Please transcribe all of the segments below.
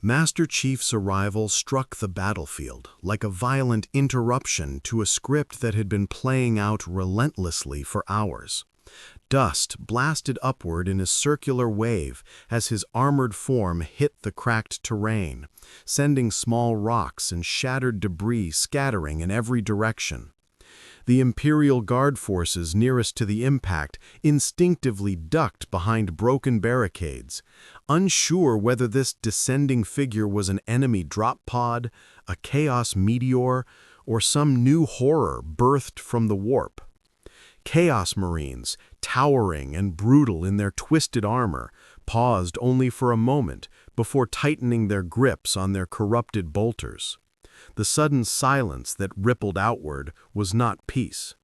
Master Chief's arrival struck the battlefield like a violent interruption to a script that had been playing out relentlessly for hours. Dust blasted upward in a circular wave as his armored form hit the cracked terrain, sending small rocks and shattered debris scattering in every direction. The Imperial Guard forces nearest to the impact instinctively ducked behind broken barricades, unsure whether this descending figure was an enemy drop pod, a chaos meteor, or some new horror birthed from the warp. Chaos Marines, towering and brutal in their twisted armor, paused only for a moment before tightening their grips on their corrupted bolters. The sudden silence that rippled outward was not peace.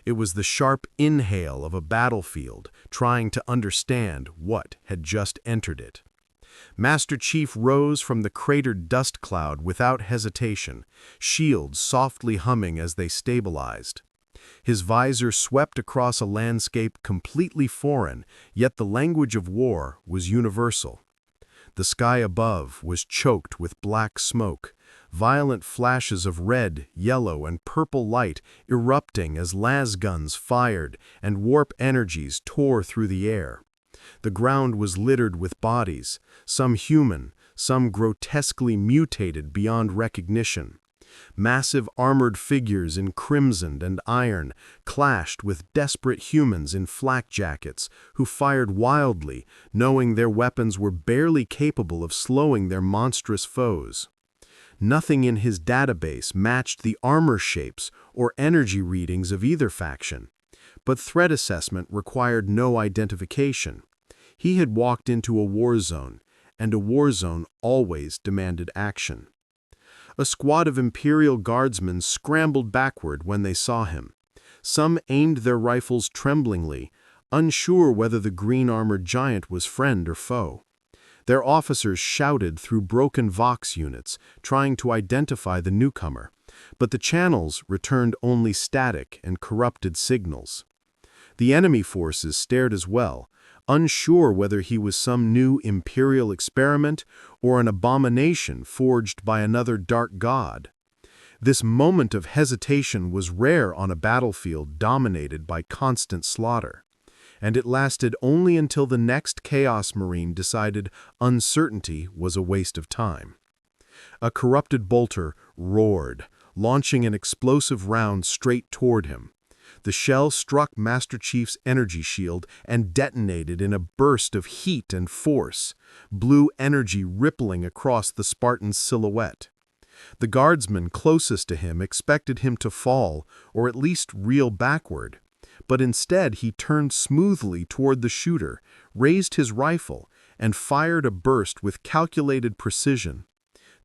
It was the sharp inhale of a battlefield trying to understand what had just entered it. Master Chief rose from the cratered dust cloud without hesitation, shields softly humming as they stabilized. His visor swept across a landscape completely foreign, yet the language of war was universal. The sky above was choked with black smoke, violent flashes of red, yellow, and purple light erupting as lasguns fired and warp energies tore through the air. The ground was littered with bodies, some human, some grotesquely mutated beyond recognition. Massive armored figures in crimson and iron clashed with desperate humans in flak jackets who fired wildly, knowing their weapons were barely capable of slowing their monstrous foes. Nothing in his database matched the armor shapes or energy readings of either faction, but threat assessment required no identification. He had walked into a war zone, and a war zone always demanded action. A squad of Imperial Guardsmen scrambled backward when they saw him. Some aimed their rifles tremblingly, unsure whether the green-armored giant was friend or foe. Their officers shouted through broken Vox units, trying to identify the newcomer, but the channels returned only static and corrupted signals. The enemy forces stared as well, unsure whether he was some new imperial experiment or an abomination forged by another dark god. This moment of hesitation was rare on a battlefield dominated by constant slaughter, and it lasted only until the next Chaos Marine decided uncertainty was a waste of time. A corrupted bolter roared, launching an explosive round straight toward him. The shell struck Master Chief's energy shield and detonated in a burst of heat and force, blue energy rippling across the Spartan's silhouette. The guardsman closest to him expected him to fall or at least reel backward, but instead he turned smoothly toward the shooter, raised his rifle, and fired a burst with calculated precision.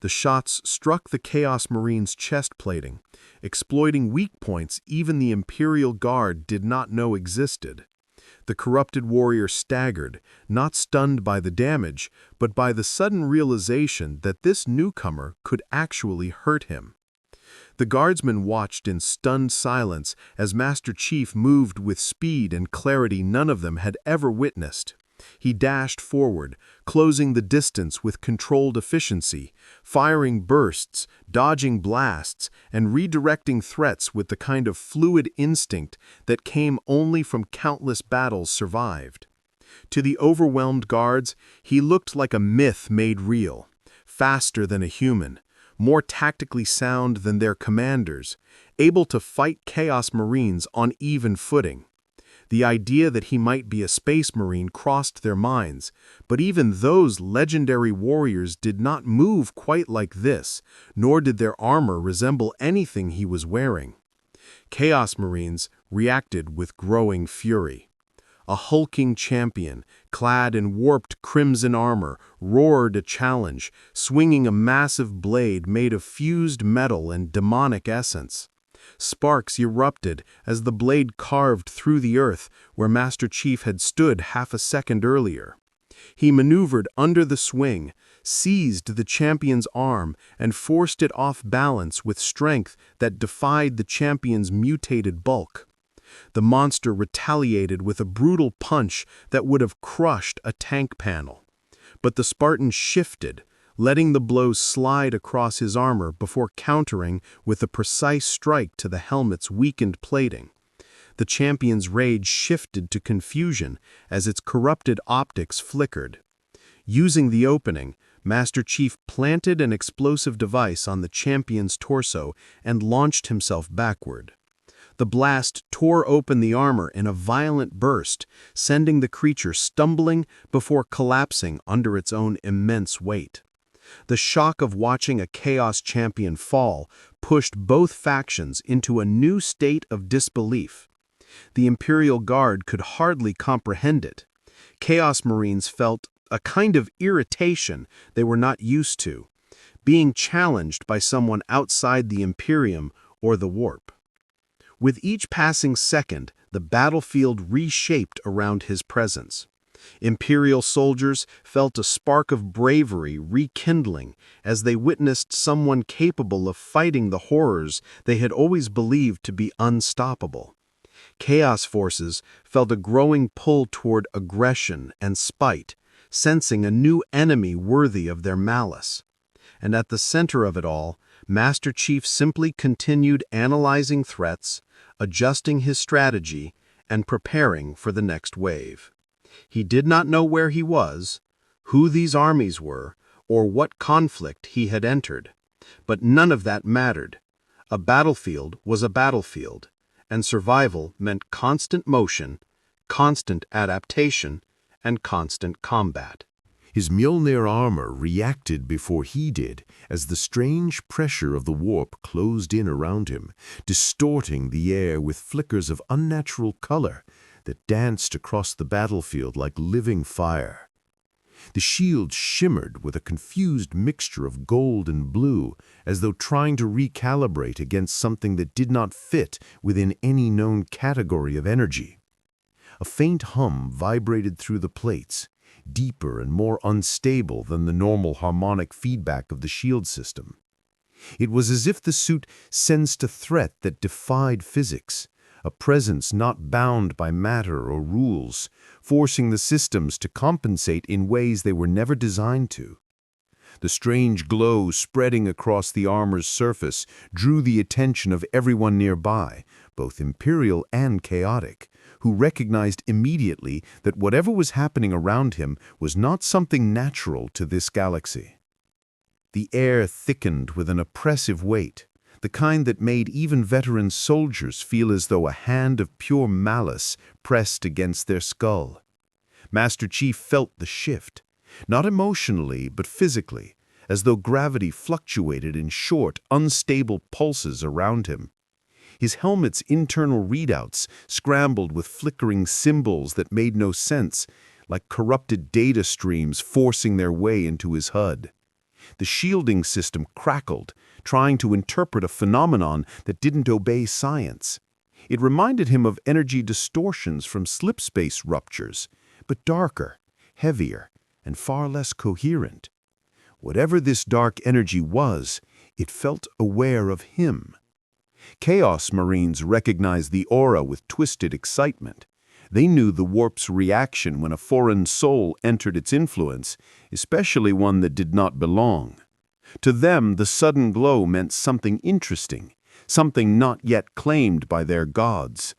The shots struck the Chaos Marine's chest plating, exploiting weak points even the Imperial Guard did not know existed. The corrupted warrior staggered, not stunned by the damage, but by the sudden realization that this newcomer could actually hurt him. The guardsmen watched in stunned silence as Master Chief moved with speed and clarity none of them had ever witnessed. He dashed forward, closing the distance with controlled efficiency, firing bursts, dodging blasts, and redirecting threats with the kind of fluid instinct that came only from countless battles survived. To the overwhelmed guards, he looked like a myth made real, faster than a human, more tactically sound than their commanders, able to fight Chaos Marines on even footing. The idea that he might be a Space Marine crossed their minds, but even those legendary warriors did not move quite like this, nor did their armor resemble anything he was wearing. Chaos Marines reacted with growing fury. A hulking champion, clad in warped crimson armor, roared a challenge, swinging a massive blade made of fused metal and demonic essence. Sparks erupted as the blade carved through the earth where Master Chief had stood half a second earlier. He maneuvered under the swing, seized the champion's arm, and forced it off balance with strength that defied the champion's mutated bulk. The monster retaliated with a brutal punch that would have crushed a tank panel. But the Spartan shifted, letting the blows slide across his armor before countering with a precise strike to the helmet's weakened plating. The champion's rage shifted to confusion as its corrupted optics flickered. Using the opening, Master Chief planted an explosive device on the champion's torso and launched himself backward. The blast tore open the armor in a violent burst, sending the creature stumbling before collapsing under its own immense weight. The shock of watching a Chaos champion fall pushed both factions into a new state of disbelief. The Imperial Guard could hardly comprehend it. Chaos Marines felt a kind of irritation they were not used to, being challenged by someone outside the Imperium or the Warp. With each passing second, the battlefield reshaped around his presence. Imperial soldiers felt a spark of bravery rekindling as they witnessed someone capable of fighting the horrors they had always believed to be unstoppable. Chaos forces felt a growing pull toward aggression and spite, sensing a new enemy worthy of their malice. And at the center of it all, Master Chief simply continued analyzing threats, adjusting his strategy, and preparing for the next wave. He did not know where he was, who these armies were, or what conflict he had entered. But none of that mattered. A battlefield was a battlefield, and survival meant constant motion, constant adaptation, and constant combat. His Mjolnir armor reacted before he did as the strange pressure of the warp closed in around him, distorting the air with flickers of unnatural color that danced across the battlefield like living fire. The shield shimmered with a confused mixture of gold and blue, as though trying to recalibrate against something that did not fit within any known category of energy. A faint hum vibrated through the plates, deeper and more unstable than the normal harmonic feedback of the shield system. It was as if the suit sensed a threat that defied physics, a presence not bound by matter or rules, forcing the systems to compensate in ways they were never designed to. The strange glow spreading across the armor's surface drew the attention of everyone nearby, both Imperial and chaotic, who recognized immediately that whatever was happening around him was not something natural to this galaxy. The air thickened with an oppressive weight, the kind that made even veteran soldiers feel as though a hand of pure malice pressed against their skull. Master Chief felt the shift, not emotionally but physically, as though gravity fluctuated in short, unstable pulses around him. His helmet's internal readouts scrambled with flickering symbols that made no sense, like corrupted data streams forcing their way into his HUD. The shielding system crackled, trying to interpret a phenomenon that didn't obey science. It reminded him of energy distortions from slipspace ruptures, but darker, heavier, and far less coherent. Whatever this dark energy was, it felt aware of him. Chaos Marines recognized the aura with twisted excitement. They knew the warp's reaction when a foreign soul entered its influence, especially one that did not belong. To them, the sudden glow meant something interesting, something not yet claimed by their gods.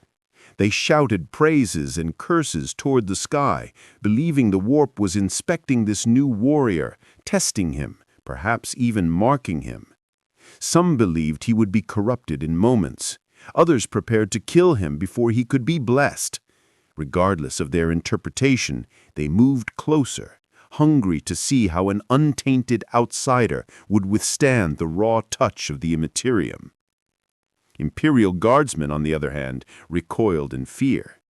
They shouted praises and curses toward the sky, believing the warp was inspecting this new warrior, testing him, perhaps even marking him. Some believed he would be corrupted in moments. Others prepared to kill him before he could be blessed. Regardless of their interpretation, they moved closer, hungry to see how an untainted outsider would withstand the raw touch of the Imperium. Imperial Guardsmen, on the other hand, recoiled in fear.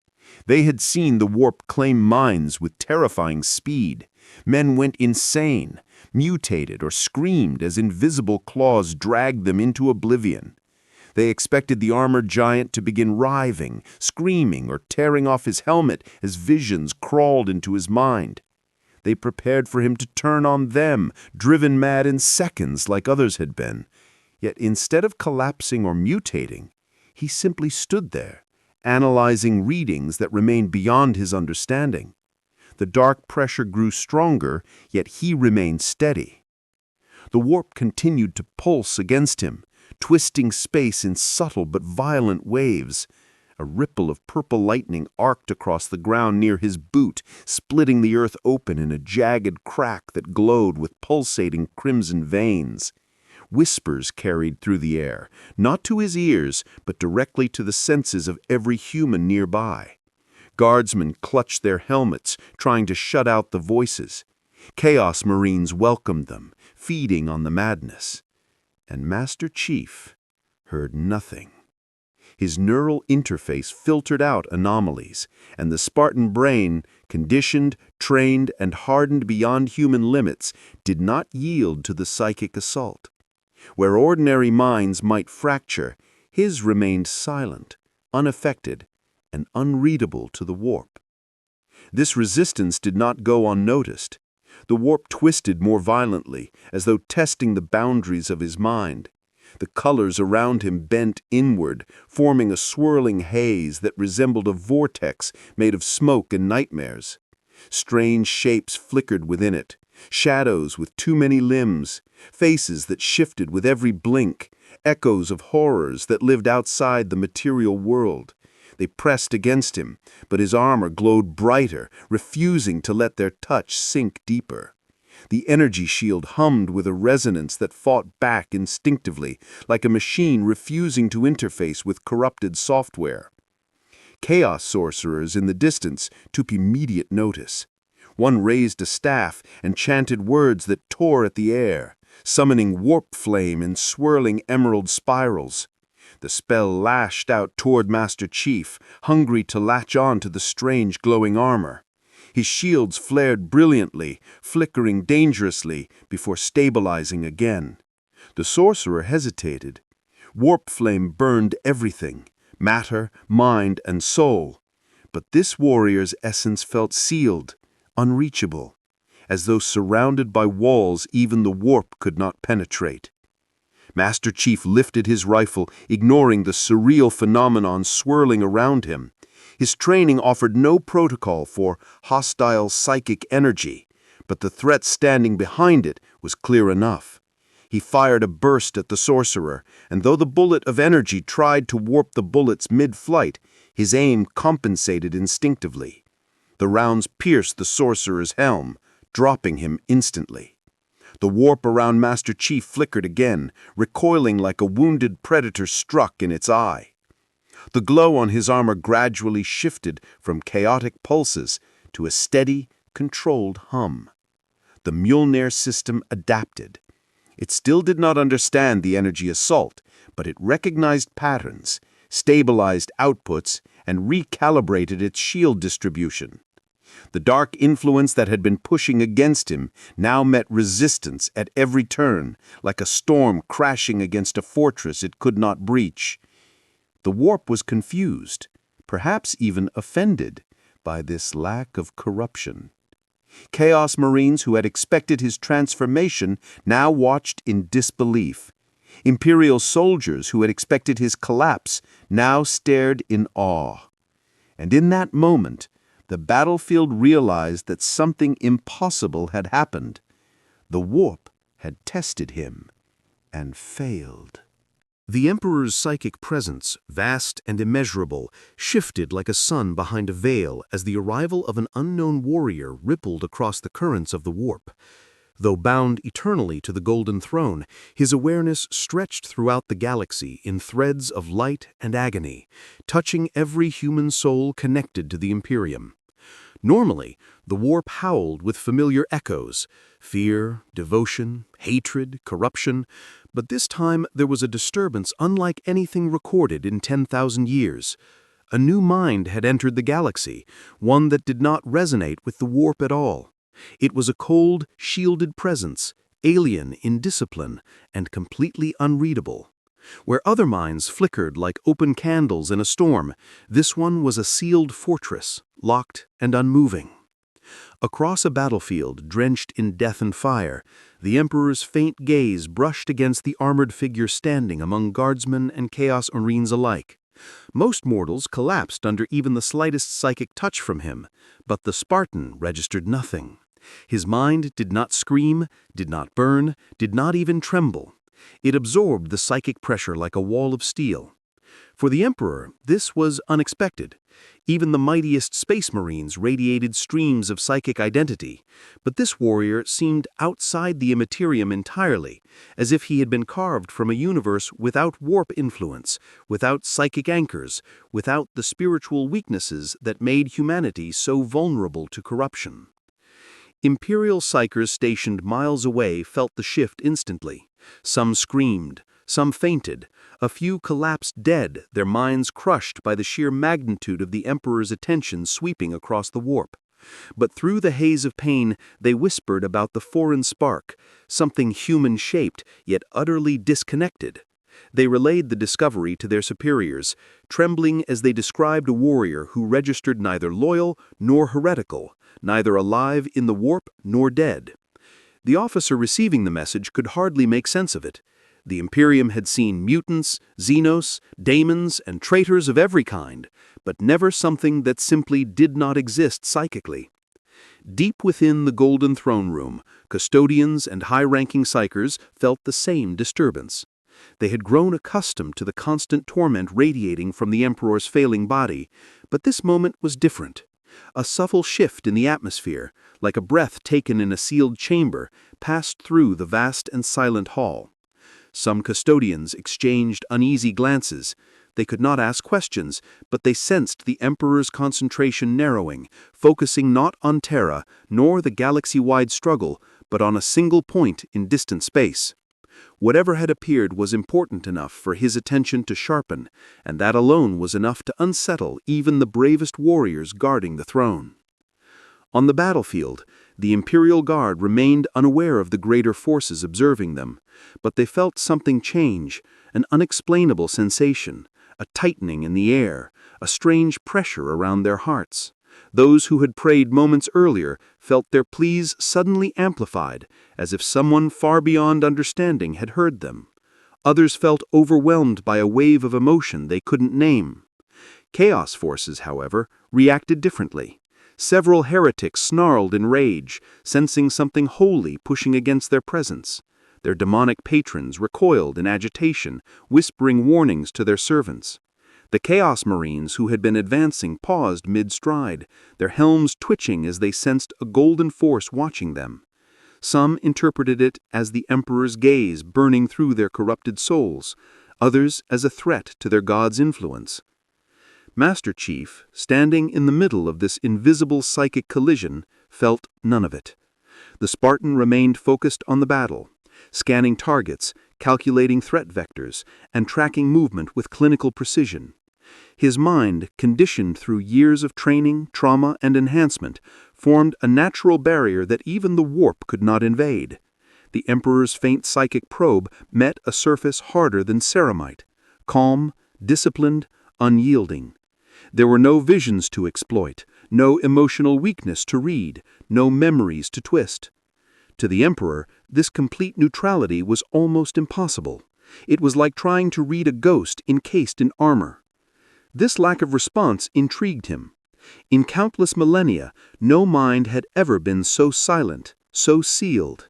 They had seen the warp claim minds with terrifying speed. Men went insane, mutated, or screamed as invisible claws dragged them into oblivion. They expected the armored giant to begin writhing, screaming, or tearing off his helmet as visions crawled into his mind. They prepared for him to turn on them, driven mad in seconds like others had been. Yet instead of collapsing or mutating, he simply stood there, analyzing readings that remained beyond his understanding. The dark pressure grew stronger, yet he remained steady. The warp continued to pulse against him, twisting space in subtle but violent waves. A ripple of purple lightning arced across the ground near his boot, splitting the earth open in a jagged crack that glowed with pulsating crimson veins. Whispers carried through the air, not to his ears, but directly to the senses of every human nearby. Guardsmen clutched their helmets, trying to shut out the voices. Chaos Marines welcomed them, feeding on the madness. And Master Chief heard nothing. His neural interface filtered out anomalies, and the Spartan brain, conditioned, trained, and hardened beyond human limits, did not yield to the psychic assault. Where ordinary minds might fracture, his remained silent, unaffected, and unreadable to the warp. This resistance did not go unnoticed. The warp twisted more violently, as though testing the boundaries of his mind. The colors around him bent inward, forming a swirling haze that resembled a vortex made of smoke and nightmares. Strange shapes flickered within it, shadows with too many limbs, faces that shifted with every blink, echoes of horrors that lived outside the material world. They pressed against him, but his armor glowed brighter, refusing to let their touch sink deeper. The energy shield hummed with a resonance that fought back instinctively, like a machine refusing to interface with corrupted software. Chaos sorcerers in the distance took immediate notice. One raised a staff and chanted words that tore at the air, summoning warp flame in swirling emerald spirals. The spell lashed out toward Master Chief, hungry to latch on to the strange glowing armor. His shields flared brilliantly, flickering dangerously before stabilizing again. The sorcerer hesitated. Warp flame burned everything, matter, mind, and soul. But this warrior's essence felt sealed, unreachable, as though surrounded by walls even the warp could not penetrate. Master Chief lifted his rifle, ignoring the surreal phenomenon swirling around him. His training offered no protocol for hostile psychic energy, but the threat standing behind it was clear enough. He fired a burst at the sorcerer, and though the bullet of energy tried to warp the bullets mid-flight, his aim compensated instinctively. The rounds pierced the sorcerer's helm, dropping him instantly. The warp around Master Chief flickered again, recoiling like a wounded predator struck in its eye. The glow on his armor gradually shifted from chaotic pulses to a steady, controlled hum. The Mjolnir system adapted. It still did not understand the energy assault, but it recognized patterns, stabilized outputs, and recalibrated its shield distribution. The dark influence that had been pushing against him now met resistance at every turn, like a storm crashing against a fortress it could not breach. The warp was confused, perhaps even offended, by this lack of corruption. Chaos Marines who had expected his transformation now watched in disbelief. Imperial soldiers who had expected his collapse now stared in awe. And in that moment, the battlefield realized that something impossible had happened. The warp had tested him and failed. The Emperor's psychic presence, vast and immeasurable, shifted like a sun behind a veil as the arrival of an unknown warrior rippled across the currents of the warp. Though bound eternally to the Golden Throne, his awareness stretched throughout the galaxy in threads of light and agony, touching every human soul connected to the Imperium. Normally, the warp howled with familiar echoes, fear, devotion, hatred, corruption, but this time there was a disturbance unlike anything recorded in 10,000 years. A new mind had entered the galaxy, one that did not resonate with the warp at all. It was a cold, shielded presence, alien in discipline, and completely unreadable. Where other minds flickered like open candles in a storm, this one was a sealed fortress, locked and unmoving. Across a battlefield drenched in death and fire, the Emperor's faint gaze brushed against the armored figure standing among guardsmen and Chaos Marines alike. Most mortals collapsed under even the slightest psychic touch from him, but the Spartan registered nothing. His mind did not scream, did not burn, did not even tremble. It absorbed the psychic pressure like a wall of steel. For the Emperor, this was unexpected. Even the mightiest space marines radiated streams of psychic identity, but this warrior seemed outside the Immaterium entirely, as if he had been carved from a universe without warp influence, without psychic anchors, without the spiritual weaknesses that made humanity so vulnerable to corruption. Imperial psychers stationed miles away felt the shift instantly. Some screamed, some fainted, a few collapsed dead, their minds crushed by the sheer magnitude of the Emperor's attention sweeping across the warp. But through the haze of pain, they whispered about the foreign spark, something human-shaped, yet utterly disconnected. They relayed the discovery to their superiors, trembling as they described a warrior who registered neither loyal nor heretical, neither alive in the warp nor dead. The officer receiving the message could hardly make sense of it. The Imperium had seen mutants, xenos, daemons, and traitors of every kind, but never something that simply did not exist psychically. Deep within the Golden Throne Room, custodians and high-ranking psychers felt the same disturbance. They had grown accustomed to the constant torment radiating from the Emperor's failing body, but this moment was different. A subtle shift in the atmosphere, like a breath taken in a sealed chamber, passed through the vast and silent hall. Some custodians exchanged uneasy glances. They could not ask questions, but they sensed the Emperor's concentration narrowing, focusing not on Terra nor the galaxy-wide struggle, but on a single point in distant space. Whatever had appeared was important enough for his attention to sharpen, and that alone was enough to unsettle even the bravest warriors guarding the throne. On the battlefield, the Imperial Guard remained unaware of the greater forces observing them, but they felt something change, an unexplainable sensation, a tightening in the air, a strange pressure around their hearts. Those who had prayed moments earlier felt their pleas suddenly amplified, as if someone far beyond understanding had heard them. Others felt overwhelmed by a wave of emotion they couldn't name. Chaos forces, however, reacted differently. Several heretics snarled in rage, sensing something holy pushing against their presence. Their demonic patrons recoiled in agitation, whispering warnings to their servants. The Chaos Marines who had been advancing paused mid-stride, their helms twitching as they sensed a golden force watching them. Some interpreted it as the Emperor's gaze burning through their corrupted souls, others as a threat to their god's influence. Master Chief, standing in the middle of this invisible psychic collision, felt none of it. The Spartan remained focused on the battle, scanning targets, calculating threat vectors, and tracking movement with clinical precision. His mind, conditioned through years of training, trauma, and enhancement, formed a natural barrier that even the warp could not invade. The Emperor's faint psychic probe met a surface harder than ceramite, calm, disciplined, unyielding. There were no visions to exploit, no emotional weakness to read, no memories to twist. To the Emperor, this complete neutrality was almost impossible. It was like trying to read a ghost encased in armor. This lack of response intrigued him. In countless millennia, no mind had ever been so silent, so sealed.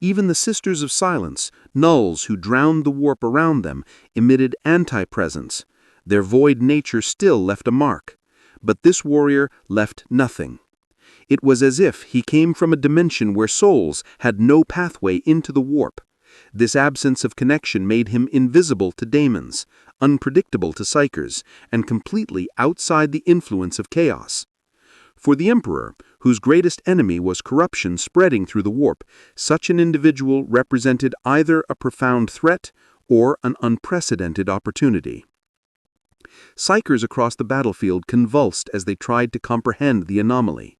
Even the Sisters of Silence, nulls who drowned the warp around them, emitted anti-presence. Their void nature still left a mark. But this warrior left nothing. It was as if he came from a dimension where souls had no pathway into the warp. This absence of connection made him invisible to daemons, unpredictable to psychers, and completely outside the influence of chaos. For the Emperor, whose greatest enemy was corruption spreading through the warp, such an individual represented either a profound threat or an unprecedented opportunity. Psychers across the battlefield convulsed as they tried to comprehend the anomaly.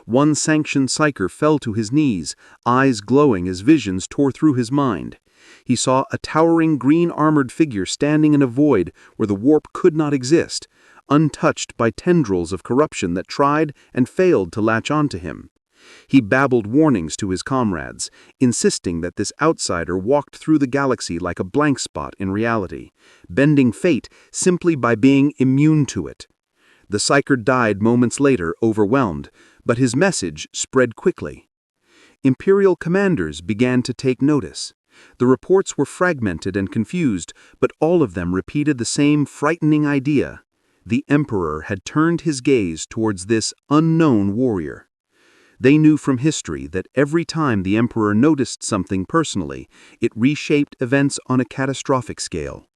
One sanctioned psycher fell to his knees, eyes glowing as visions tore through his mind. He saw a towering green-armored figure standing in a void where the warp could not exist, untouched by tendrils of corruption that tried and failed to latch onto him. He babbled warnings to his comrades, insisting that this outsider walked through the galaxy like a blank spot in reality, bending fate simply by being immune to it. The psycher died moments later, overwhelmed, but his message spread quickly. Imperial commanders began to take notice. The reports were fragmented and confused, but all of them repeated the same frightening idea. The Emperor had turned his gaze towards this unknown warrior. They knew from history that every time the Emperor noticed something personally, it reshaped events on a catastrophic scale.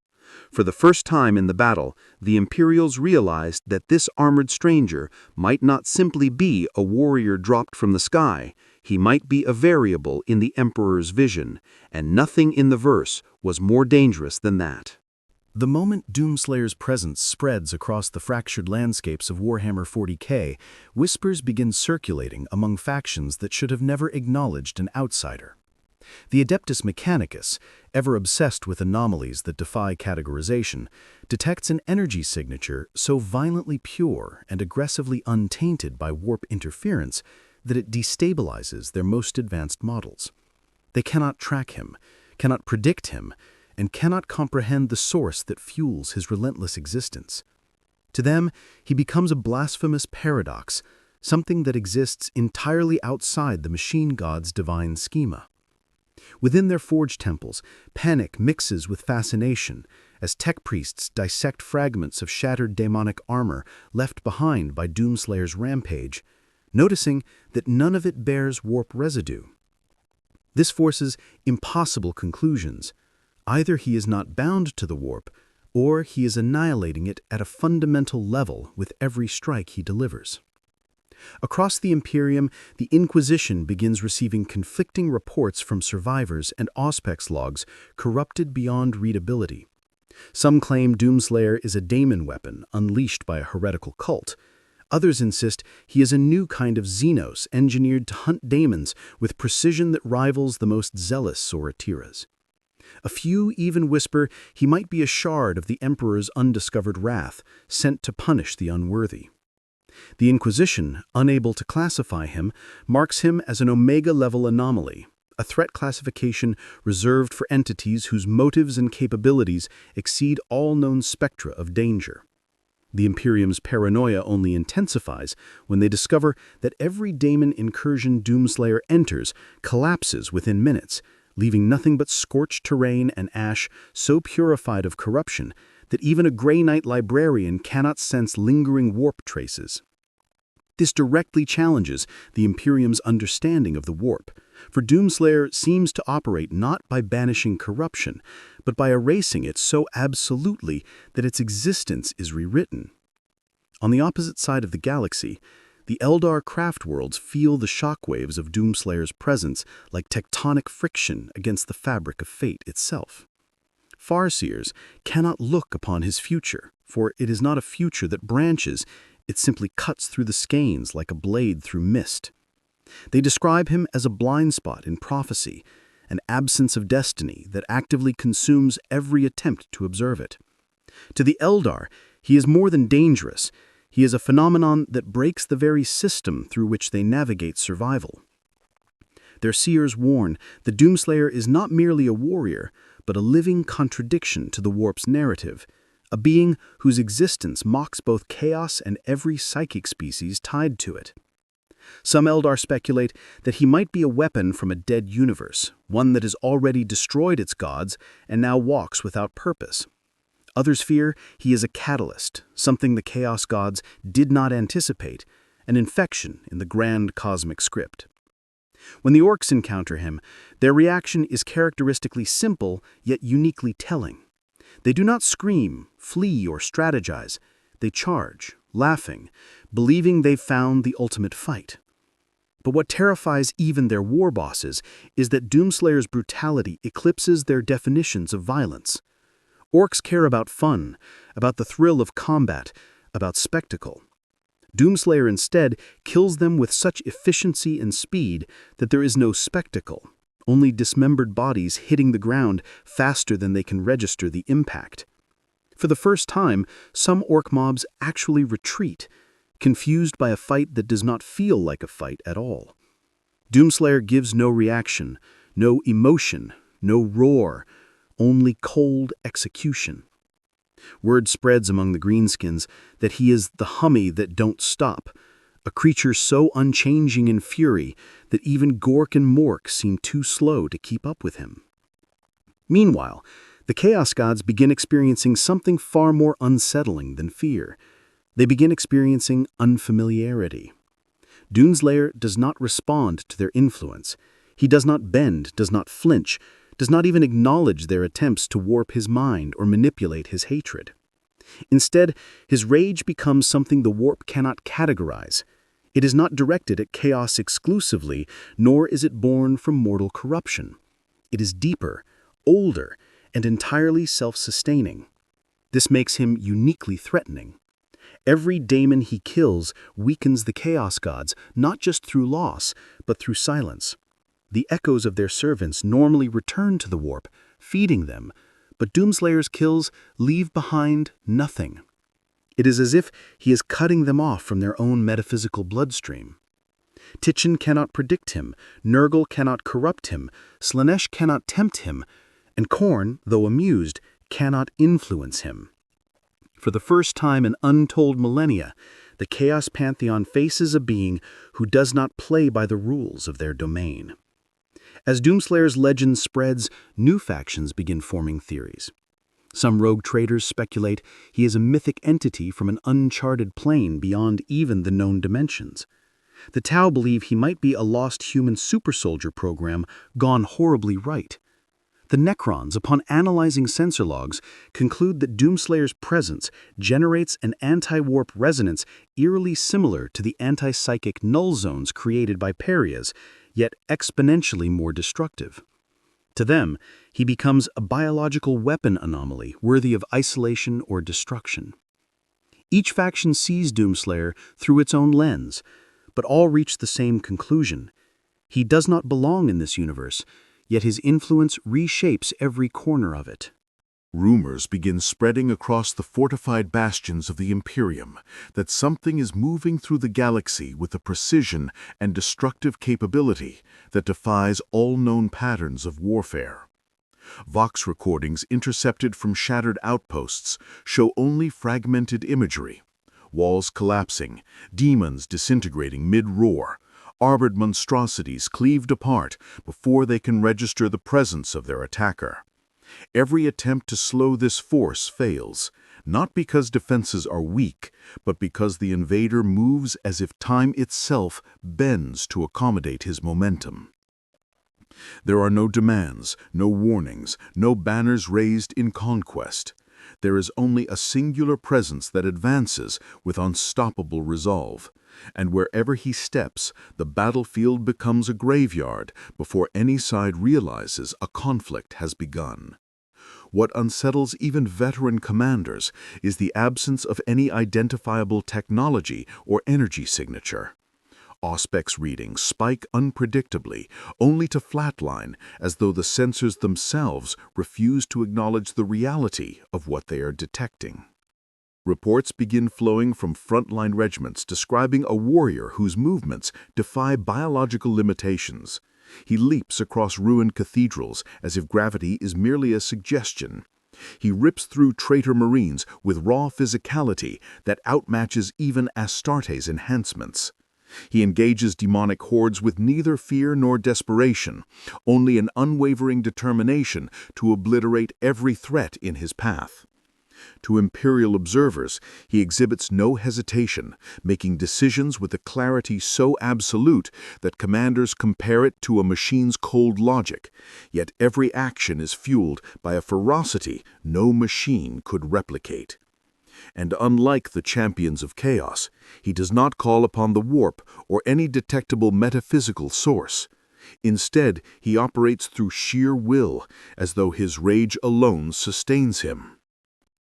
For the first time in the battle, the Imperials realized that this armored stranger might not simply be a warrior dropped from the sky. He might be a variable in the Emperor's vision, and nothing in the verse was more dangerous than that. The moment Doomslayer's presence spreads across the fractured landscapes of Warhammer 40K, whispers begin circulating among factions that should have never acknowledged an outsider. The Adeptus Mechanicus, ever obsessed with anomalies that defy categorization, detects an energy signature so violently pure and aggressively untainted by warp interference that it destabilizes their most advanced models. They cannot track him, cannot predict him, and cannot comprehend the source that fuels his relentless existence. To them, he becomes a blasphemous paradox, something that exists entirely outside the machine god's divine schema. Within their forge temples, panic mixes with fascination as tech priests dissect fragments of shattered demonic armor left behind by Doomslayer's rampage, noticing that none of it bears warp residue. This forces impossible conclusions. Either he is not bound to the warp, or he is annihilating it at a fundamental level with every strike he delivers. Across the Imperium, the Inquisition begins receiving conflicting reports from survivors and Auspex logs corrupted beyond readability. Some claim Doomslayer is a daemon weapon unleashed by a heretical cult. Others insist he is a new kind of Xenos engineered to hunt daemons with precision that rivals the most zealous Soratiras. A few even whisper he might be a shard of the Emperor's undiscovered wrath, sent to punish the unworthy. The Inquisition, unable to classify him, marks him as an Omega-level anomaly, a threat classification reserved for entities whose motives and capabilities exceed all known spectra of danger. The Imperium's paranoia only intensifies when they discover that every daemon incursion Doomslayer enters collapses within minutes, leaving nothing but scorched terrain and ash so purified of corruption that even a Grey Knight librarian cannot sense lingering warp traces. This directly challenges the Imperium's understanding of the warp, for Doomslayer seems to operate not by banishing corruption, but by erasing it so absolutely that its existence is rewritten. On the opposite side of the galaxy, the Eldar craft worlds feel the shockwaves of Doomslayer's presence like tectonic friction against the fabric of fate itself. Farseers cannot look upon his future, for it is not a future that branches, it simply cuts through the skeins like a blade through mist. They describe him as a blind spot in prophecy, an absence of destiny that actively consumes every attempt to observe it. To the Eldar, he is more than dangerous. He is a phenomenon that breaks the very system through which they navigate survival. Their seers warn the Doomslayer is not merely a warrior, but a living contradiction to the warp's narrative, a being whose existence mocks both chaos and every psychic species tied to it. Some Eldar speculate that he might be a weapon from a dead universe, one that has already destroyed its gods and now walks without purpose. Others fear he is a catalyst, something the Chaos Gods did not anticipate, an infection in the grand cosmic script. When the Orcs encounter him, their reaction is characteristically simple yet uniquely telling. They do not scream, flee, or strategize. They charge, laughing, believing they've found the ultimate fight. But what terrifies even their war bosses is that Doomslayer's brutality eclipses their definitions of violence. Orcs care about fun, about the thrill of combat, about spectacle. Doomslayer instead kills them with such efficiency and speed that there is no spectacle, only dismembered bodies hitting the ground faster than they can register the impact. For the first time, some orc mobs actually retreat, confused by a fight that does not feel like a fight at all. Doomslayer gives no reaction, no emotion, no roar, only cold execution. Word spreads among the greenskins that he is the Hummy that don't stop, a creature so unchanging in fury that even Gork and Mork seem too slow to keep up with him. Meanwhile, the Chaos Gods begin experiencing something far more unsettling than fear. They begin experiencing unfamiliarity. Doomslayer does not respond to their influence. He does not bend, does not flinch, does not even acknowledge their attempts to warp his mind or manipulate his hatred. Instead, his rage becomes something the warp cannot categorize. It is not directed at chaos exclusively, nor is it born from mortal corruption. It is deeper, older, and entirely self-sustaining. This makes him uniquely threatening. Every daemon he kills weakens the Chaos Gods, not just through loss, but through silence. The echoes of their servants normally return to the warp, feeding them, but Doomslayer's kills leave behind nothing. It is as if he is cutting them off from their own metaphysical bloodstream. Tichin cannot predict him, Nurgle cannot corrupt him, Slaanesh cannot tempt him, and Khorne, though amused, cannot influence him. For the first time in untold millennia, the Chaos Pantheon faces a being who does not play by the rules of their domain. As Doomslayer's legend spreads, new factions begin forming theories. Some rogue traders speculate he is a mythic entity from an uncharted plane beyond even the known dimensions. The Tau believe he might be a lost human super-soldier program gone horribly right. The Necrons, upon analyzing sensor logs, conclude that Doomslayer's presence generates an anti-warp resonance eerily similar to the anti-psychic null zones created by pariahs, yet exponentially more destructive. To them, he becomes a biological weapon anomaly worthy of isolation or destruction. Each faction sees Doomslayer through its own lens, but all reach the same conclusion. He does not belong in this universe, yet his influence reshapes every corner of it. Rumors begin spreading across the fortified bastions of the Imperium that something is moving through the galaxy with a precision and destructive capability that defies all known patterns of warfare. Vox recordings intercepted from shattered outposts show only fragmented imagery: walls collapsing, demons disintegrating mid-roar, armored monstrosities cleaved apart before they can register the presence of their attacker. Every attempt to slow this force fails, not because defenses are weak, but because the invader moves as if time itself bends to accommodate his momentum. There are no demands, no warnings, no banners raised in conquest. There is only a singular presence that advances with unstoppable resolve. And wherever he steps, the battlefield becomes a graveyard before any side realizes a conflict has begun. What unsettles even veteran commanders is the absence of any identifiable technology or energy signature. Auspex readings spike unpredictably, only to flatline as though the sensors themselves refuse to acknowledge the reality of what they are detecting. Reports begin flowing from frontline regiments describing a warrior whose movements defy biological limitations. He leaps across ruined cathedrals as if gravity is merely a suggestion. He rips through traitor marines with raw physicality that outmatches even Astarte's enhancements. He engages demonic hordes with neither fear nor desperation, only an unwavering determination to obliterate every threat in his path. To Imperial observers, he exhibits no hesitation, making decisions with a clarity so absolute that commanders compare it to a machine's cold logic, yet every action is fueled by a ferocity no machine could replicate. And unlike the champions of chaos, he does not call upon the warp or any detectable metaphysical source. Instead, he operates through sheer will, as though his rage alone sustains him.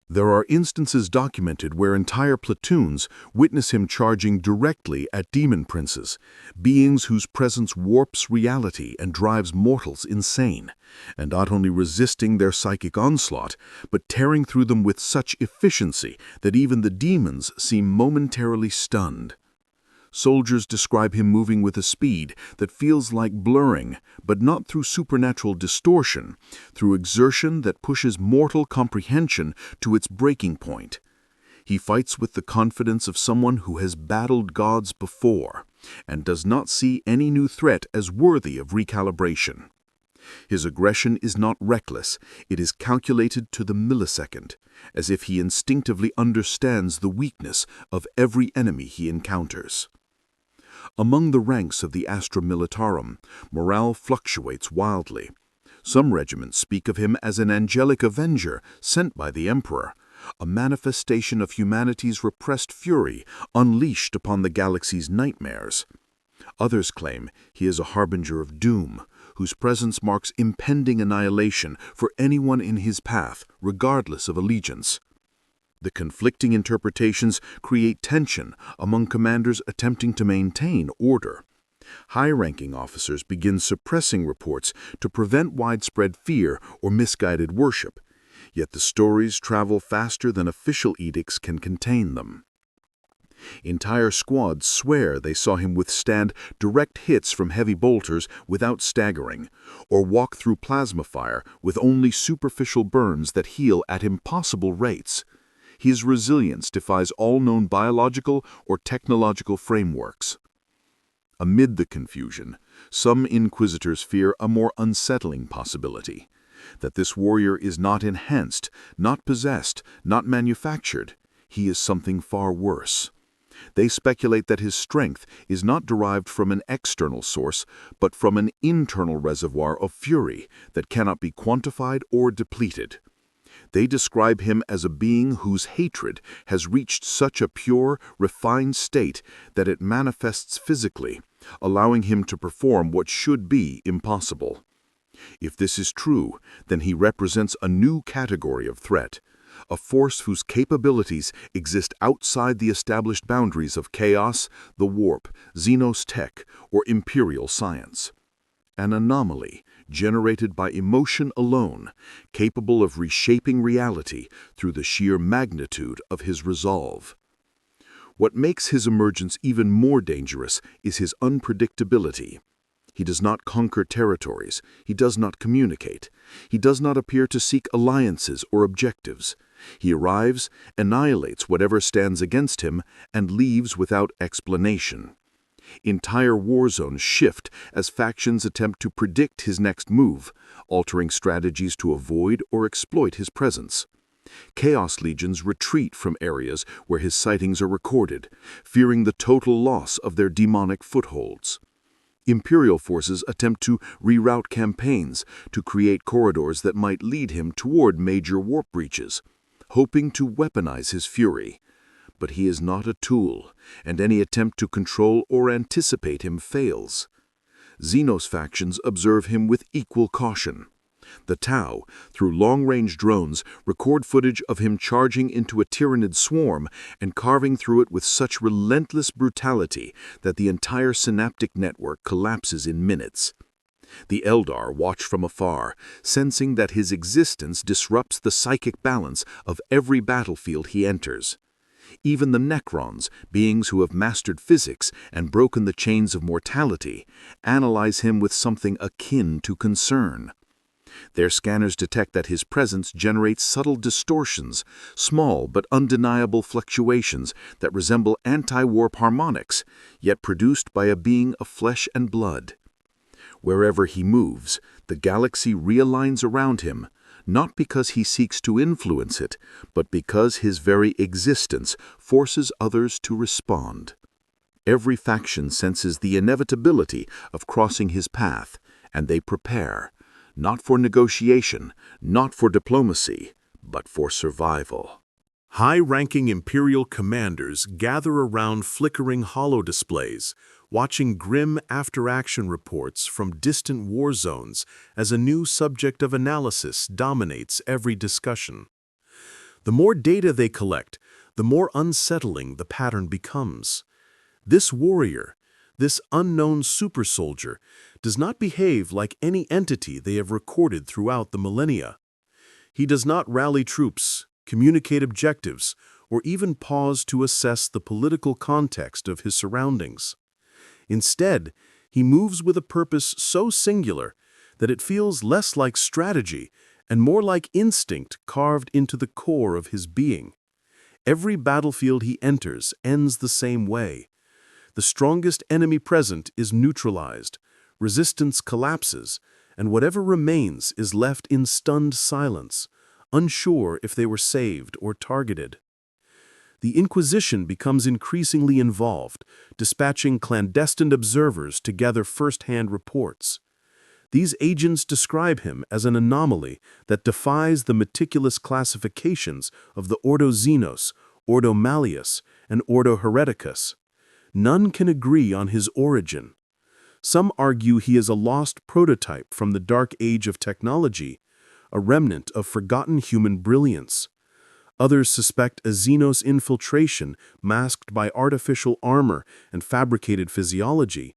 There are instances documented where entire platoons witness him charging directly at demon princes, beings whose presence warps reality and drives mortals insane, and not only resisting their psychic onslaught, but tearing through them with such efficiency that even the demons seem momentarily stunned. Soldiers describe him moving with a speed that feels like blurring, but not through supernatural distortion, through exertion that pushes mortal comprehension to its breaking point. He fights with the confidence of someone who has battled gods before and does not see any new threat as worthy of recalibration. His aggression is not reckless, it is calculated to the millisecond, as if he instinctively understands the weakness of every enemy he encounters. Among the ranks of the Astra Militarum, morale fluctuates wildly. Some regiments speak of him as an angelic avenger sent by the Emperor, a manifestation of humanity's repressed fury unleashed upon the galaxy's nightmares. Others claim he is a harbinger of doom, whose presence marks impending annihilation for anyone in his path, regardless of allegiance. The conflicting interpretations create tension among commanders attempting to maintain order. High-ranking officers begin suppressing reports to prevent widespread fear or misguided worship, yet the stories travel faster than official edicts can contain them. Entire squads swear they saw him withstand direct hits from heavy bolters without staggering, or walk through plasma fire with only superficial burns that heal at impossible rates. His resilience defies all known biological or technological frameworks. Amid the confusion, some inquisitors fear a more unsettling possibility, that this warrior is not enhanced, not possessed, not manufactured. He is something far worse. They speculate that his strength is not derived from an external source, but from an internal reservoir of fury that cannot be quantified or depleted. They describe him as a being whose hatred has reached such a pure, refined state that it manifests physically, allowing him to perform what should be impossible. If this is true, then he represents a new category of threat, a force whose capabilities exist outside the established boundaries of chaos, the warp, Xenos tech, or imperial science. An anomaly generated by emotion alone, capable of reshaping reality through the sheer magnitude of his resolve. What makes his emergence even more dangerous is his unpredictability. He does not conquer territories, he does not communicate, he does not appear to seek alliances or objectives. He arrives, annihilates whatever stands against him, and leaves without explanation. Entire war zones shift as factions attempt to predict his next move, altering strategies to avoid or exploit his presence. Chaos legions retreat from areas where his sightings are recorded, fearing the total loss of their demonic footholds. Imperial forces attempt to reroute campaigns to create corridors that might lead him toward major warp breaches, hoping to weaponize his fury. But he is not a tool, and any attempt to control or anticipate him fails. Xenos factions observe him with equal caution. The Tau, through long-range drones, record footage of him charging into a Tyranid swarm and carving through it with such relentless brutality that the entire synaptic network collapses in minutes. The Eldar watch from afar, sensing that his existence disrupts the psychic balance of every battlefield he enters. Even the Necrons, beings who have mastered physics and broken the chains of mortality, analyze him with something akin to concern. Their scanners detect that his presence generates subtle distortions, small but undeniable fluctuations that resemble anti-warp harmonics, yet produced by a being of flesh and blood. Wherever he moves, the galaxy realigns around him, not because he seeks to influence it, but because his very existence forces others to respond. Every faction senses the inevitability of crossing his path, and they prepare, not for negotiation, not for diplomacy, but for survival. High-ranking Imperial commanders gather around flickering holodisplays, watching grim after-action reports from distant war zones as a new subject of analysis dominates every discussion. The more data they collect, the more unsettling the pattern becomes. This warrior, this unknown super-soldier, does not behave like any entity they have recorded throughout the millennia. He does not rally troops, communicate objectives, or even pause to assess the political context of his surroundings. Instead, he moves with a purpose so singular that it feels less like strategy and more like instinct carved into the core of his being. Every battlefield he enters ends the same way. The strongest enemy present is neutralized, resistance collapses, and whatever remains is left in stunned silence, unsure if they were saved or targeted. The Inquisition becomes increasingly involved, dispatching clandestine observers to gather first-hand reports. These agents describe him as an anomaly that defies the meticulous classifications of the Ordo Xenos, Ordo Malleus, and Ordo Hereticus. None can agree on his origin. Some argue he is a lost prototype from the dark age of technology, a remnant of forgotten human brilliance. Others suspect a Xenos infiltration masked by artificial armor and fabricated physiology.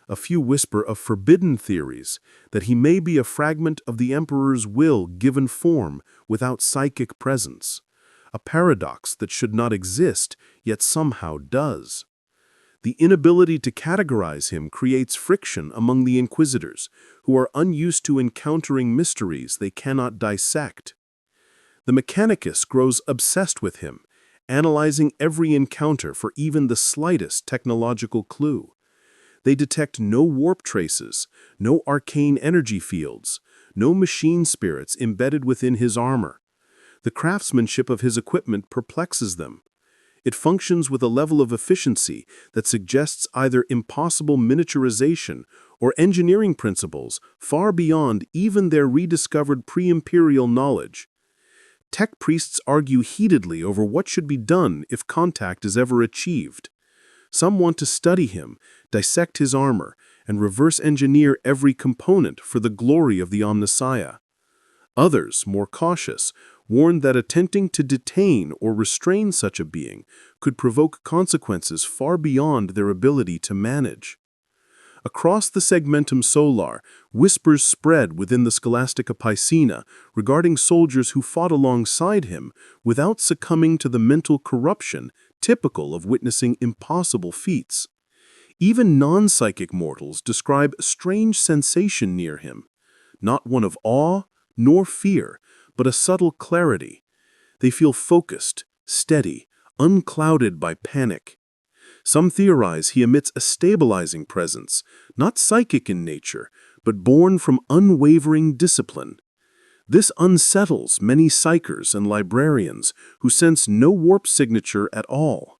A few whisper of forbidden theories, that he may be a fragment of the Emperor's will given form without psychic presence, a paradox that should not exist, yet somehow does. The inability to categorize him creates friction among the Inquisitors, who are unused to encountering mysteries they cannot dissect. The Mechanicus grows obsessed with him, analyzing every encounter for even the slightest technological clue. They detect no warp traces, no arcane energy fields, no machine spirits embedded within his armor. The craftsmanship of his equipment perplexes them. It functions with a level of efficiency that suggests either impossible miniaturization or engineering principles far beyond even their rediscovered pre-imperial knowledge. Tech priests argue heatedly over what should be done if contact is ever achieved. Some want to study him, dissect his armor, and reverse engineer every component for the glory of the Omnissiah. Others, more cautious, warn that attempting to detain or restrain such a being could provoke consequences far beyond their ability to manage. Across the Segmentum Solar, whispers spread within the Scholastica Piscina regarding soldiers who fought alongside him without succumbing to the mental corruption typical of witnessing impossible feats. Even non-psychic mortals describe a strange sensation near him, not one of awe nor fear, but a subtle clarity. They feel focused, steady, unclouded by panic. Some theorize he emits a stabilizing presence, not psychic in nature, but born from unwavering discipline. This unsettles many psychers and librarians who sense no warp signature at all.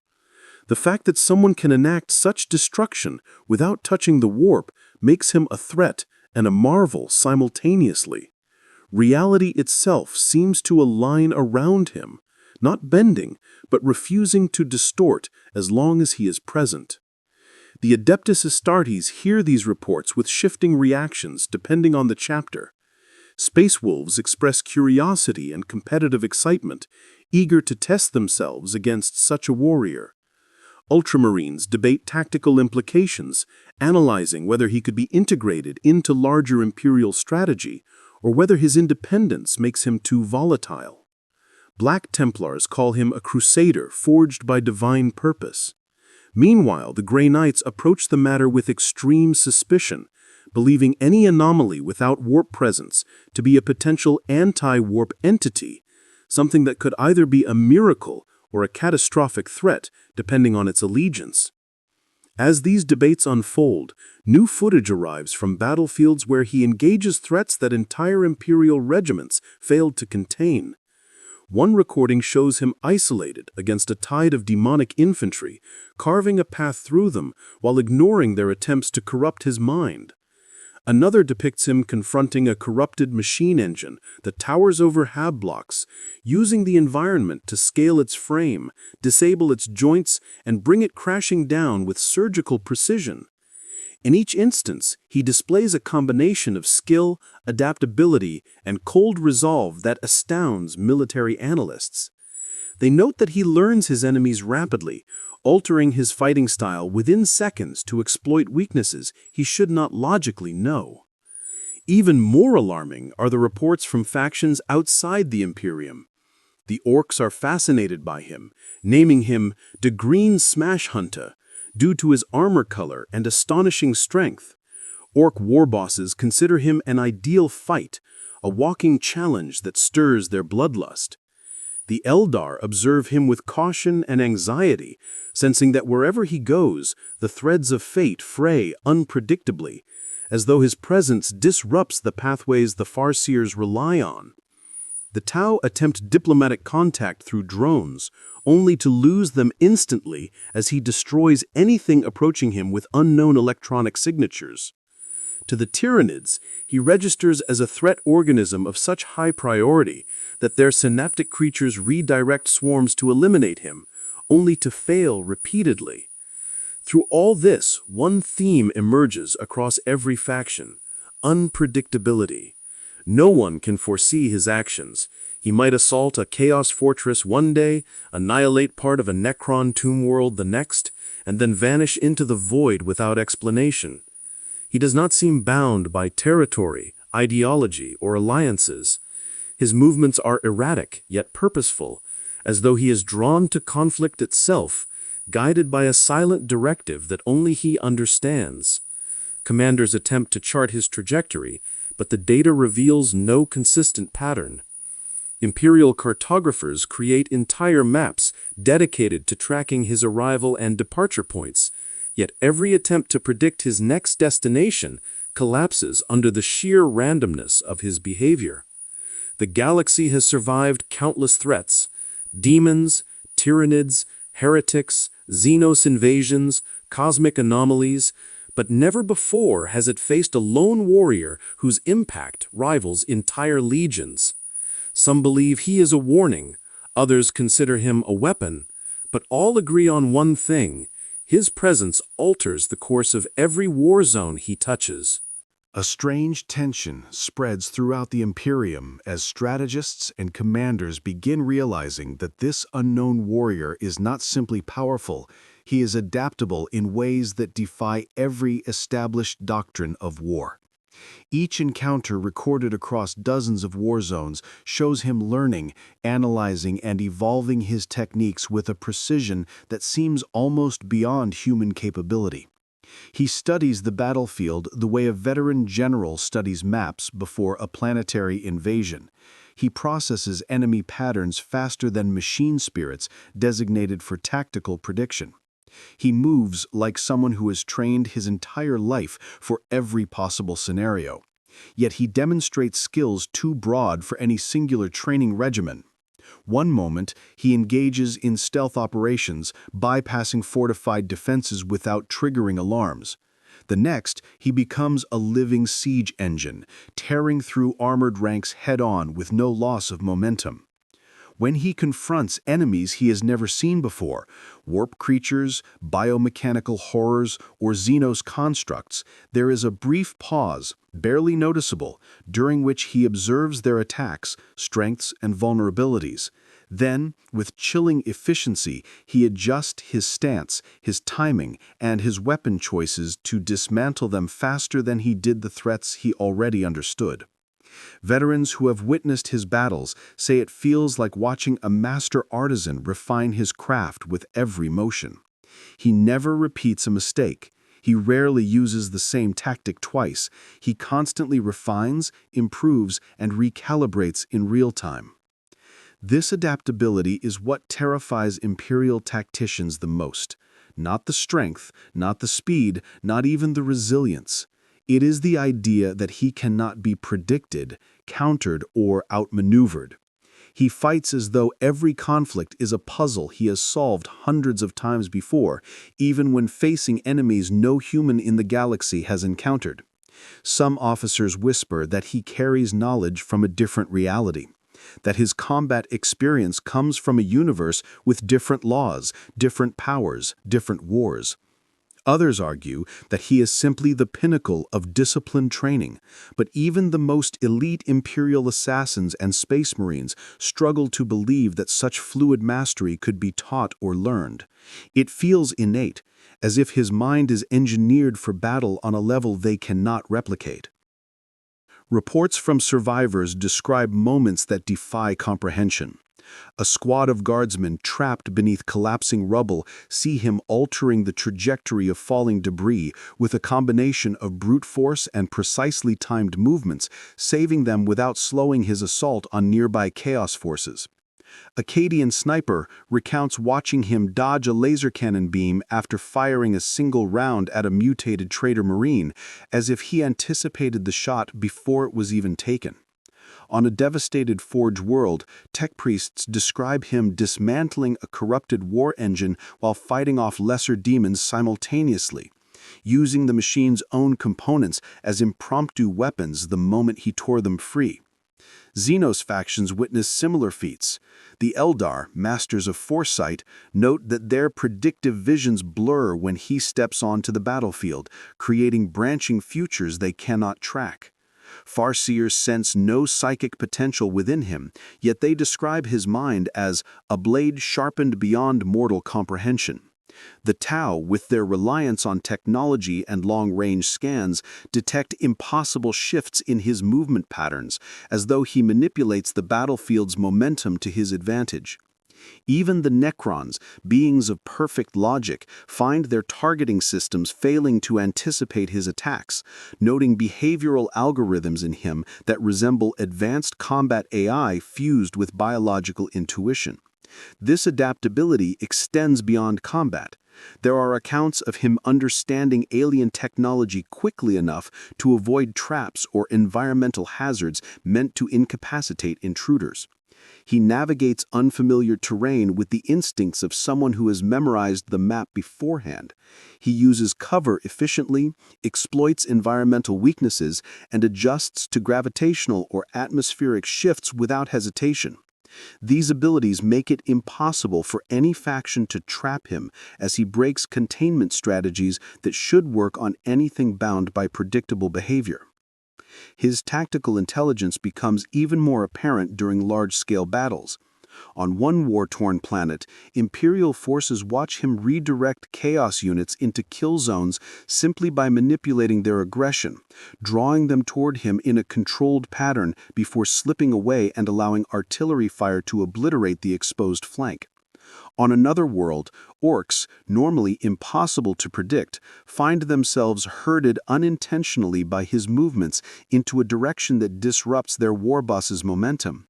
The fact that someone can enact such destruction without touching the warp makes him a threat and a marvel simultaneously. Reality itself seems to align around him, not bending, but refusing to distort as long as he is present. The Adeptus Astartes hear these reports with shifting reactions depending on the chapter. Space wolves express curiosity and competitive excitement, eager to test themselves against such a warrior. Ultramarines debate tactical implications, analyzing whether he could be integrated into larger imperial strategy or whether his independence makes him too volatile. Black Templars call him a crusader forged by divine purpose. Meanwhile, the Grey Knights approach the matter with extreme suspicion, believing any anomaly without warp presence to be a potential anti-warp entity, something that could either be a miracle or a catastrophic threat, depending on its allegiance. As these debates unfold, new footage arrives from battlefields where he engages threats that entire imperial regiments failed to contain. One recording shows him isolated against a tide of demonic infantry, carving a path through them while ignoring their attempts to corrupt his mind. Another depicts him confronting a corrupted machine engine that towers over hab blocks, using the environment to scale its frame, disable its joints, and bring it crashing down with surgical precision. In each instance, he displays a combination of skill, adaptability, and cold resolve that astounds military analysts. They note that he learns his enemies rapidly, altering his fighting style within seconds to exploit weaknesses he should not logically know. Even more alarming are the reports from factions outside the Imperium. The Orcs are fascinated by him, naming him the Green Smash Hunter, due to his armor color and astonishing strength. Orc war bosses consider him an ideal fight, a walking challenge that stirs their bloodlust. The Eldar observe him with caution and anxiety, sensing that wherever he goes, the threads of fate fray unpredictably, as though his presence disrupts the pathways the Farseers rely on. The Tau attempt diplomatic contact through drones, only to lose them instantly as he destroys anything approaching him with unknown electronic signatures. To the Tyranids, he registers as a threat organism of such high priority that their synaptic creatures redirect swarms to eliminate him, only to fail repeatedly. Through all this, one theme emerges across every faction: unpredictability. No one can foresee his actions. He might assault a Chaos fortress one day, annihilate part of a Necron tomb world the next, and then vanish into the void without explanation. He does not seem bound by territory, ideology, or alliances. His movements are erratic, yet purposeful, as though he is drawn to conflict itself, guided by a silent directive that only he understands. Commanders attempt to chart his trajectory, but the data reveals no consistent pattern. Imperial cartographers create entire maps dedicated to tracking his arrival and departure points, yet every attempt to predict his next destination collapses under the sheer randomness of his behavior. The galaxy has survived countless threats: demons, Tyranids, heretics, Xenos invasions, cosmic anomalies, but never before has it faced a lone warrior whose impact rivals entire legions. Some believe he is a warning, others consider him a weapon, but all agree on one thing: his presence alters the course of every war zone he touches. A strange tension spreads throughout the Imperium as strategists and commanders begin realizing that this unknown warrior is not simply powerful, he is adaptable in ways that defy every established doctrine of war. Each encounter recorded across dozens of war zones shows him learning, analyzing, and evolving his techniques with a precision that seems almost beyond human capability. He studies the battlefield the way a veteran general studies maps before a planetary invasion. He processes enemy patterns faster than machine spirits designated for tactical prediction. He moves like someone who has trained his entire life for every possible scenario. Yet he demonstrates skills too broad for any singular training regimen. One moment, he engages in stealth operations, bypassing fortified defenses without triggering alarms. The next, he becomes a living siege engine, tearing through armored ranks head-on with no loss of momentum. When he confronts enemies he has never seen before, warp creatures, biomechanical horrors, or Xenos constructs, there is a brief pause, barely noticeable, during which he observes their attacks, strengths, and vulnerabilities. Then, with chilling efficiency, he adjusts his stance, his timing, and his weapon choices to dismantle them faster than he did the threats he already understood. Veterans who have witnessed his battles say it feels like watching a master artisan refine his craft with every motion. He never repeats a mistake. He rarely uses the same tactic twice. He constantly refines, improves, and recalibrates in real time. This adaptability is what terrifies Imperial tacticians the most. Not the strength, not the speed, not even the resilience. It is the idea that he cannot be predicted, countered, or outmaneuvered. He fights as though every conflict is a puzzle he has solved hundreds of times before, even when facing enemies no human in the galaxy has encountered. Some officers whisper that he carries knowledge from a different reality, that his combat experience comes from a universe with different laws, different powers, different wars. Others argue that he is simply the pinnacle of disciplined training, but even the most elite Imperial assassins and Space Marines struggle to believe that such fluid mastery could be taught or learned. It feels innate, as if his mind is engineered for battle on a level they cannot replicate. Reports from survivors describe moments that defy comprehension. A squad of guardsmen trapped beneath collapsing rubble see him altering the trajectory of falling debris with a combination of brute force and precisely timed movements, saving them without slowing his assault on nearby Chaos forces. Akkadian Sniper recounts watching him dodge a laser cannon beam after firing a single round at a mutated traitor marine, as if he anticipated the shot before it was even taken. On a devastated Forge world, tech priests describe him dismantling a corrupted war engine while fighting off lesser demons simultaneously, using the machine's own components as impromptu weapons the moment he tore them free. Xenos factions witness similar feats. The Eldar, masters of foresight, note that their predictive visions blur when he steps onto the battlefield, creating branching futures they cannot track. Farseers sense no psychic potential within him, yet they describe his mind as a blade sharpened beyond mortal comprehension. The Tau, with their reliance on technology and long-range scans, detect impossible shifts in his movement patterns, as though he manipulates the battlefield's momentum to his advantage. Even the Necrons, beings of perfect logic, find their targeting systems failing to anticipate his attacks, noting behavioral algorithms in him that resemble advanced combat AI fused with biological intuition. This adaptability extends beyond combat. There are accounts of him understanding alien technology quickly enough to avoid traps or environmental hazards meant to incapacitate intruders. He navigates unfamiliar terrain with the instincts of someone who has memorized the map beforehand. He uses cover efficiently, exploits environmental weaknesses, and adjusts to gravitational or atmospheric shifts without hesitation. These abilities make it impossible for any faction to trap him, as he breaks containment strategies that should work on anything bound by predictable behavior. His tactical intelligence becomes even more apparent during large-scale battles. On one war-torn planet, Imperial forces watch him redirect Chaos units into kill zones simply by manipulating their aggression, drawing them toward him in a controlled pattern before slipping away and allowing artillery fire to obliterate the exposed flank. On another world, orcs, normally impossible to predict, find themselves herded unintentionally by his movements into a direction that disrupts their war boss's momentum.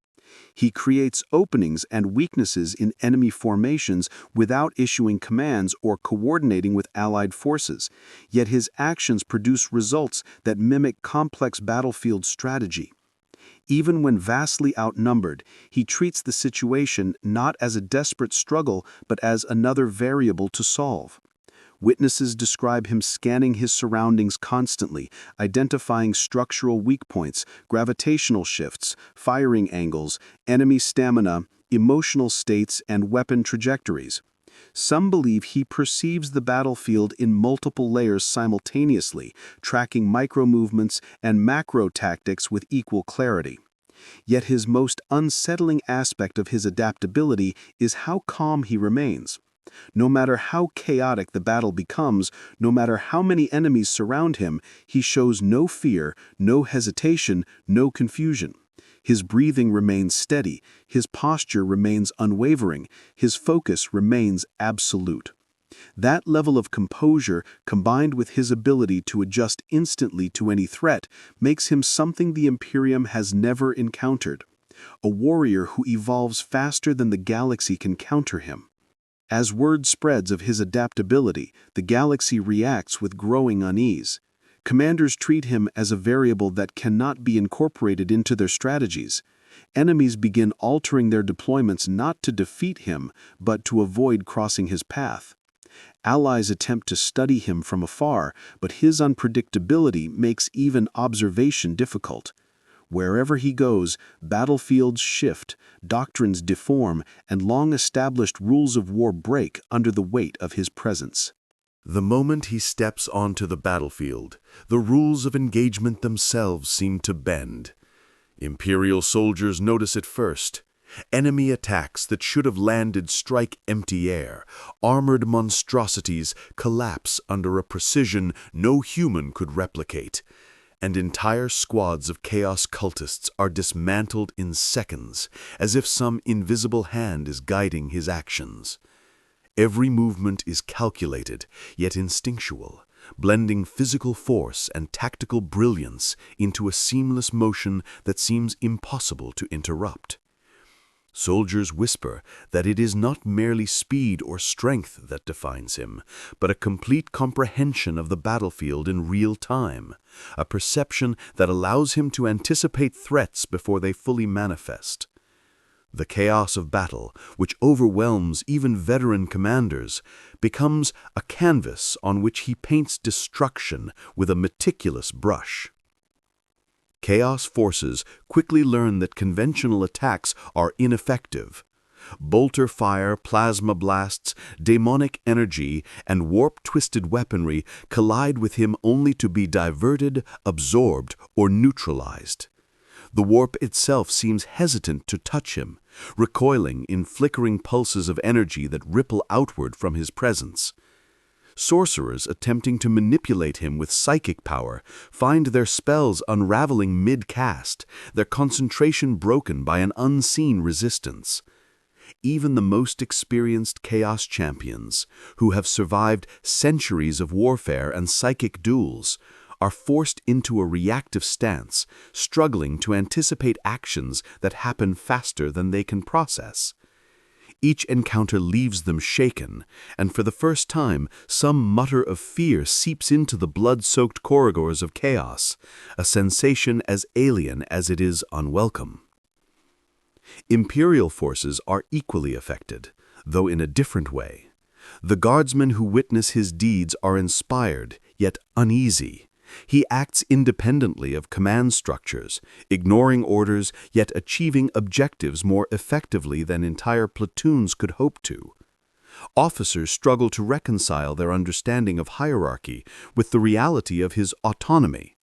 He creates openings and weaknesses in enemy formations without issuing commands or coordinating with allied forces, yet his actions produce results that mimic complex battlefield strategy. Even when vastly outnumbered, he treats the situation not as a desperate struggle but as another variable to solve. Witnesses describe him scanning his surroundings constantly, identifying structural weak points, gravitational shifts, firing angles, enemy stamina, emotional states, and weapon trajectories. Some believe he perceives the battlefield in multiple layers simultaneously, tracking micro-movements and macro-tactics with equal clarity. Yet his most unsettling aspect of his adaptability is how calm he remains. No matter how chaotic the battle becomes, no matter how many enemies surround him, he shows no fear, no hesitation, no confusion. His breathing remains steady, his posture remains unwavering, his focus remains absolute. That level of composure, combined with his ability to adjust instantly to any threat, makes him something the Imperium has never encountered. A warrior who evolves faster than the galaxy can counter him. As word spreads of his adaptability, the galaxy reacts with growing unease. Commanders treat him as a variable that cannot be incorporated into their strategies. Enemies begin altering their deployments not to defeat him, but to avoid crossing his path. Allies attempt to study him from afar, but his unpredictability makes even observation difficult. Wherever he goes, battlefields shift, doctrines deform, and long-established rules of war break under the weight of his presence. The moment he steps onto the battlefield, the rules of engagement themselves seem to bend. Imperial soldiers notice it first. Enemy attacks that should have landed strike empty air. Armored monstrosities collapse under a precision no human could replicate. And entire squads of chaos cultists are dismantled in seconds, as if some invisible hand is guiding his actions. Every movement is calculated, yet instinctual, blending physical force and tactical brilliance into a seamless motion that seems impossible to interrupt. Soldiers whisper that it is not merely speed or strength that defines him, but a complete comprehension of the battlefield in real time, a perception that allows him to anticipate threats before they fully manifest. The chaos of battle, which overwhelms even veteran commanders, becomes a canvas on which he paints destruction with a meticulous brush. Chaos forces quickly learn that conventional attacks are ineffective. Bolter fire, plasma blasts, demonic energy, and warp-twisted weaponry collide with him only to be diverted, absorbed, or neutralized. The warp itself seems hesitant to touch him, recoiling in flickering pulses of energy that ripple outward from his presence. Sorcerers attempting to manipulate him with psychic power find their spells unraveling mid-cast, their concentration broken by an unseen resistance. Even the most experienced Chaos champions, who have survived centuries of warfare and psychic duels, are forced into a reactive stance, struggling to anticipate actions that happen faster than they can process. Each encounter leaves them shaken, and for the first time, some mutter of fear seeps into the blood-soaked corridors of chaos, a sensation as alien as it is unwelcome. Imperial forces are equally affected, though in a different way. The guardsmen who witness his deeds are inspired, yet uneasy. He acts independently of command structures, ignoring orders yet achieving objectives more effectively than entire platoons could hope to. Officers struggle to reconcile their understanding of hierarchy with the reality of his autonomy.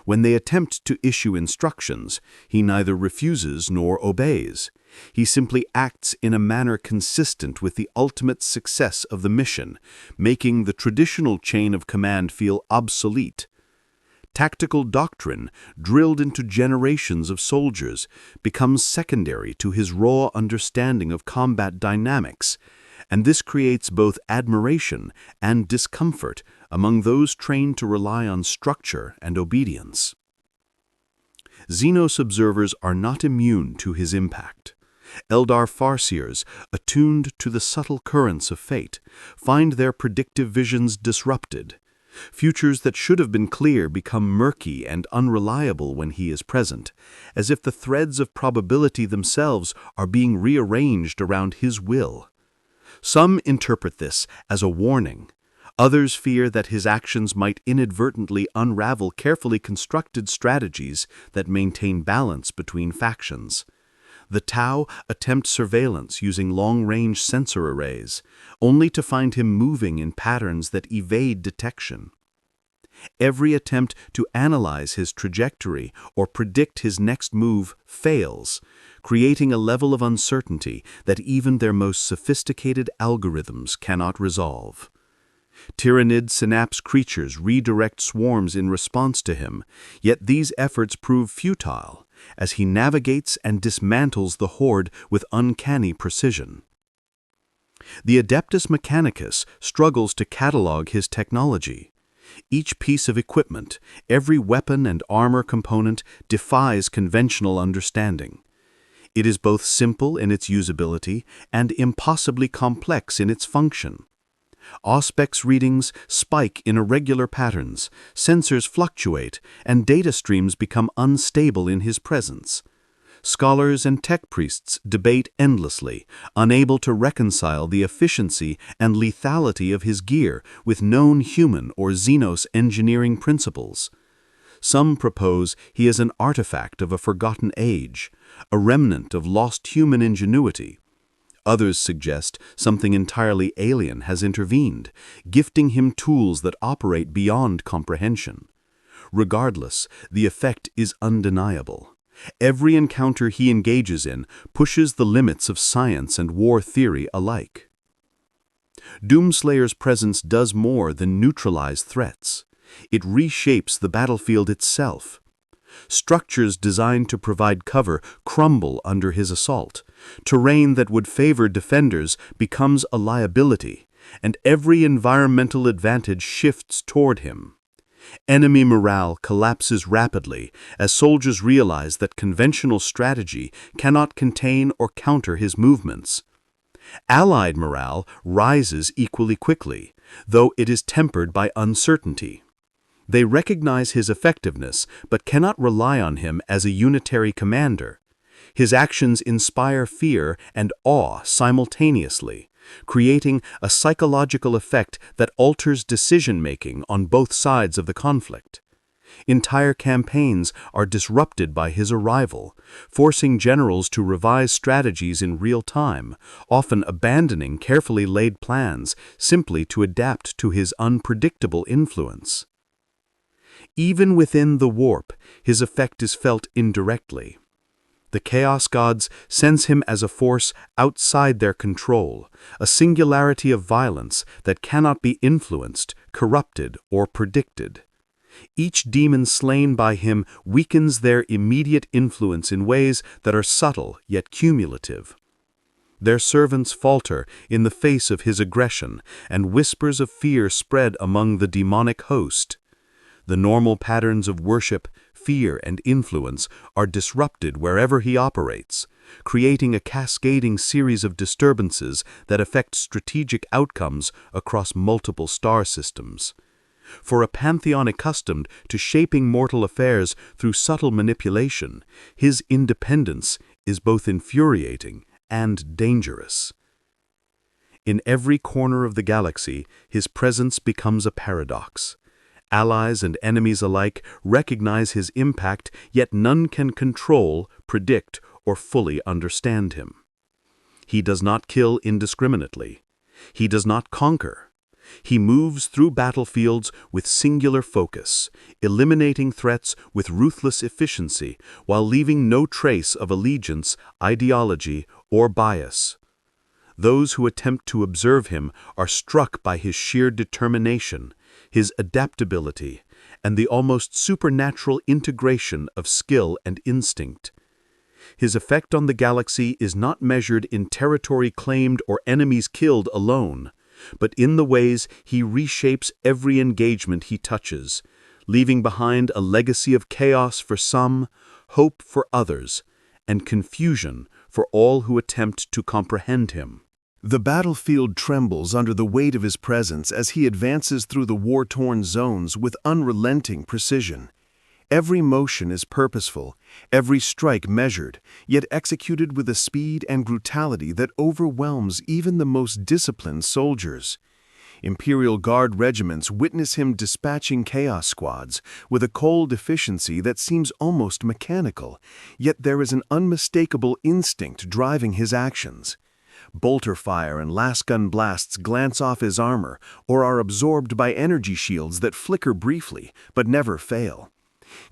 When they attempt to issue instructions, he neither refuses nor obeys. He simply acts in a manner consistent with the ultimate success of the mission, making the traditional chain of command feel obsolete. Tactical doctrine, drilled into generations of soldiers, becomes secondary to his raw understanding of combat dynamics, and this creates both admiration and discomfort among those trained to rely on structure and obedience. Xenos observers are not immune to his impact. Eldar farseers, attuned to the subtle currents of fate, find their predictive visions disrupted. Futures that should have been clear become murky and unreliable when he is present, as if the threads of probability themselves are being rearranged around his will. Some interpret this as a warning. Others fear that his actions might inadvertently unravel carefully constructed strategies that maintain balance between factions. The Tau attempt surveillance using long-range sensor arrays, only to find him moving in patterns that evade detection. Every attempt to analyze his trajectory or predict his next move fails, creating a level of uncertainty that even their most sophisticated algorithms cannot resolve. Tyranid synapse creatures redirect swarms in response to him, yet these efforts prove futile, as he navigates and dismantles the horde with uncanny precision. The Adeptus Mechanicus struggles to catalog his technology. Each piece of equipment, every weapon and armor component defies conventional understanding. It is both simple in its usability and impossibly complex in its function. Auspex readings spike in irregular patterns, sensors fluctuate, and data streams become unstable in his presence. Scholars and tech priests debate endlessly, unable to reconcile the efficiency and lethality of his gear with known human or Xenos engineering principles. Some propose he is an artifact of a forgotten age, a remnant of lost human ingenuity. Others suggest something entirely alien has intervened, gifting him tools that operate beyond comprehension. Regardless, the effect is undeniable. Every encounter he engages in pushes the limits of science and war theory alike. Doomslayer's presence does more than neutralize threats. It reshapes the battlefield itself. Structures designed to provide cover crumble under his assault. Terrain that would favor defenders becomes a liability, and every environmental advantage shifts toward him. Enemy morale collapses rapidly as soldiers realize that conventional strategy cannot contain or counter his movements. Allied morale rises equally quickly, though it is tempered by uncertainty. They recognize his effectiveness but cannot rely on him as a unitary commander. His actions inspire fear and awe simultaneously, creating a psychological effect that alters decision-making on both sides of the conflict. Entire campaigns are disrupted by his arrival, forcing generals to revise strategies in real time, often abandoning carefully laid plans simply to adapt to his unpredictable influence. Even within the warp, his effect is felt indirectly. The Chaos Gods sense him as a force outside their control, a singularity of violence that cannot be influenced, corrupted, or predicted. Each demon slain by him weakens their immediate influence in ways that are subtle yet cumulative. Their servants falter in the face of his aggression, and whispers of fear spread among the demonic host. The normal patterns of worship, fear, and influence are disrupted wherever he operates, creating a cascading series of disturbances that affect strategic outcomes across multiple star systems. For a pantheon accustomed to shaping mortal affairs through subtle manipulation, his independence is both infuriating and dangerous. In every corner of the galaxy, his presence becomes a paradox. Allies and enemies alike recognize his impact, yet none can control, predict, or fully understand him. He does not kill indiscriminately. He does not conquer. He moves through battlefields with singular focus, eliminating threats with ruthless efficiency while leaving no trace of allegiance, ideology, or bias. Those who attempt to observe him are struck by his sheer determination, his adaptability, and the almost supernatural integration of skill and instinct. His effect on the galaxy is not measured in territory claimed or enemies killed alone, but in the ways he reshapes every engagement he touches, leaving behind a legacy of chaos for some, hope for others, and confusion for all who attempt to comprehend him. The battlefield trembles under the weight of his presence as he advances through the war-torn zones with unrelenting precision. Every motion is purposeful, every strike measured, yet executed with a speed and brutality that overwhelms even the most disciplined soldiers. Imperial Guard regiments witness him dispatching chaos squads with a cold efficiency that seems almost mechanical, yet there is an unmistakable instinct driving his actions. Bolter fire and lasgun blasts glance off his armor or are absorbed by energy shields that flicker briefly but never fail.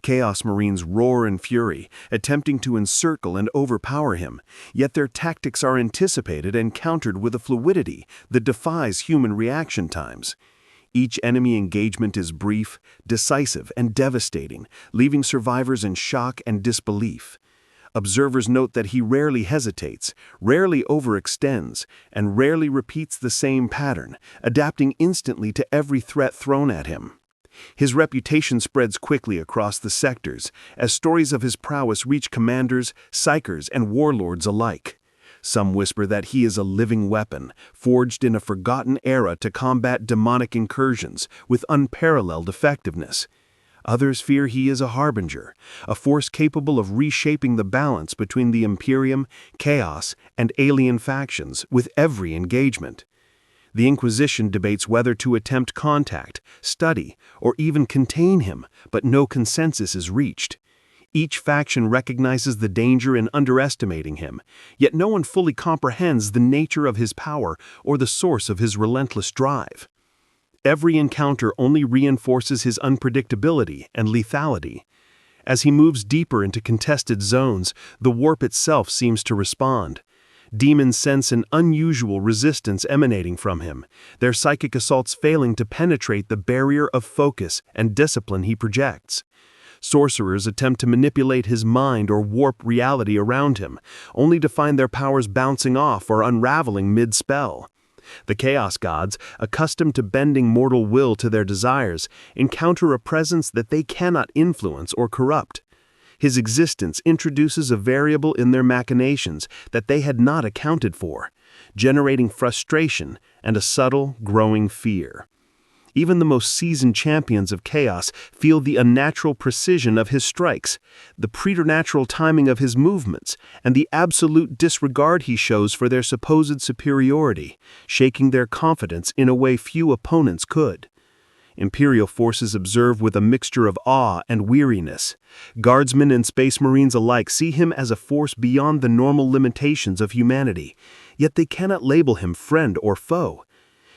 Chaos Marines roar in fury, attempting to encircle and overpower him, yet their tactics are anticipated and countered with a fluidity that defies human reaction times. Each enemy engagement is brief, decisive, and devastating, leaving survivors in shock and disbelief. Observers note that he rarely hesitates, rarely overextends, and rarely repeats the same pattern, adapting instantly to every threat thrown at him. His reputation spreads quickly across the sectors as stories of his prowess reach commanders, psychers, and warlords alike. Some whisper that he is a living weapon, forged in a forgotten era to combat demonic incursions with unparalleled effectiveness. Others fear he is a harbinger, a force capable of reshaping the balance between the Imperium, Chaos, and alien factions with every engagement. The Inquisition debates whether to attempt contact, study, or even contain him, but no consensus is reached. Each faction recognizes the danger in underestimating him, yet no one fully comprehends the nature of his power or the source of his relentless drive. Every encounter only reinforces his unpredictability and lethality. As he moves deeper into contested zones, the warp itself seems to respond. Demons sense an unusual resistance emanating from him, their psychic assaults failing to penetrate the barrier of focus and discipline he projects. Sorcerers attempt to manipulate his mind or warp reality around him, only to find their powers bouncing off or unraveling mid-spell. The Chaos Gods, accustomed to bending mortal will to their desires, encounter a presence that they cannot influence or corrupt. His existence introduces a variable in their machinations that they had not accounted for, generating frustration and a subtle, growing fear. Even the most seasoned champions of chaos feel the unnatural precision of his strikes, the preternatural timing of his movements, and the absolute disregard he shows for their supposed superiority, shaking their confidence in a way few opponents could. Imperial forces observe with a mixture of awe and weariness. Guardsmen and Space Marines alike see him as a force beyond the normal limitations of humanity, yet they cannot label him friend or foe.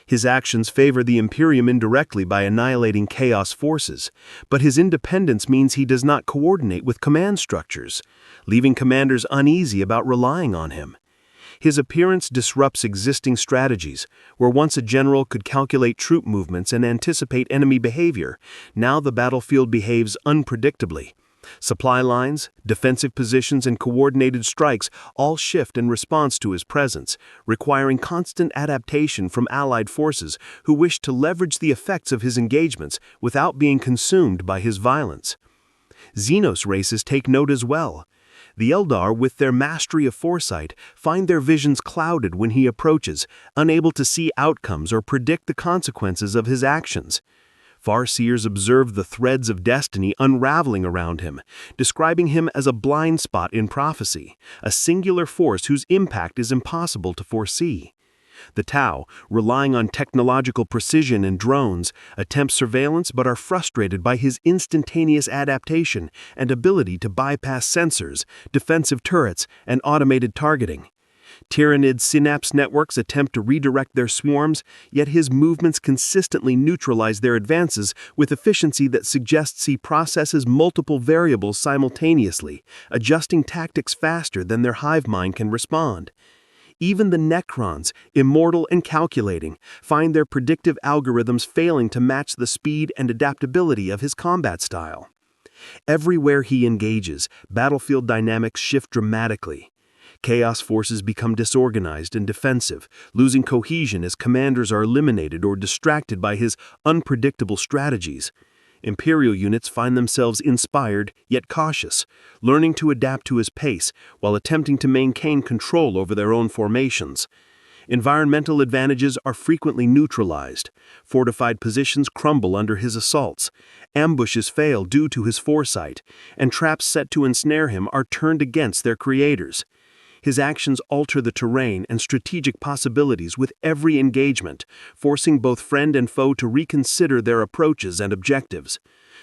His actions favor the Imperium indirectly by annihilating Chaos forces, but his independence means he does not coordinate with command structures, leaving commanders uneasy about relying on him. His appearance disrupts existing strategies. Where once a general could calculate troop movements and anticipate enemy behavior, now the battlefield behaves unpredictably. Supply lines, defensive positions, and coordinated strikes all shift in response to his presence, requiring constant adaptation from allied forces who wish to leverage the effects of his engagements without being consumed by his violence. Xenos races take note as well. The Eldar, with their mastery of foresight, find their visions clouded when he approaches, unable to see outcomes or predict the consequences of his actions. Farseers observe the threads of destiny unraveling around him, describing him as a blind spot in prophecy, a singular force whose impact is impossible to foresee. The Tau, relying on technological precision and drones, attempt surveillance but are frustrated by his instantaneous adaptation and ability to bypass sensors, defensive turrets, and automated targeting. Tyranid synapse networks attempt to redirect their swarms, yet his movements consistently neutralize their advances with efficiency that suggests he processes multiple variables simultaneously, adjusting tactics faster than their hive mind can respond. Even the Necrons, immortal and calculating, find their predictive algorithms failing to match the speed and adaptability of his combat style. Everywhere he engages, battlefield dynamics shift dramatically. Chaos forces become disorganized and defensive, losing cohesion as commanders are eliminated or distracted by his unpredictable strategies. Imperial units find themselves inspired yet cautious, learning to adapt to his pace while attempting to maintain control over their own formations. Environmental advantages are frequently neutralized. Fortified positions crumble under his assaults. Ambushes fail due to his foresight, and traps set to ensnare him are turned against their creators. His actions alter the terrain and strategic possibilities with every engagement, forcing both friend and foe to reconsider their approaches and objectives.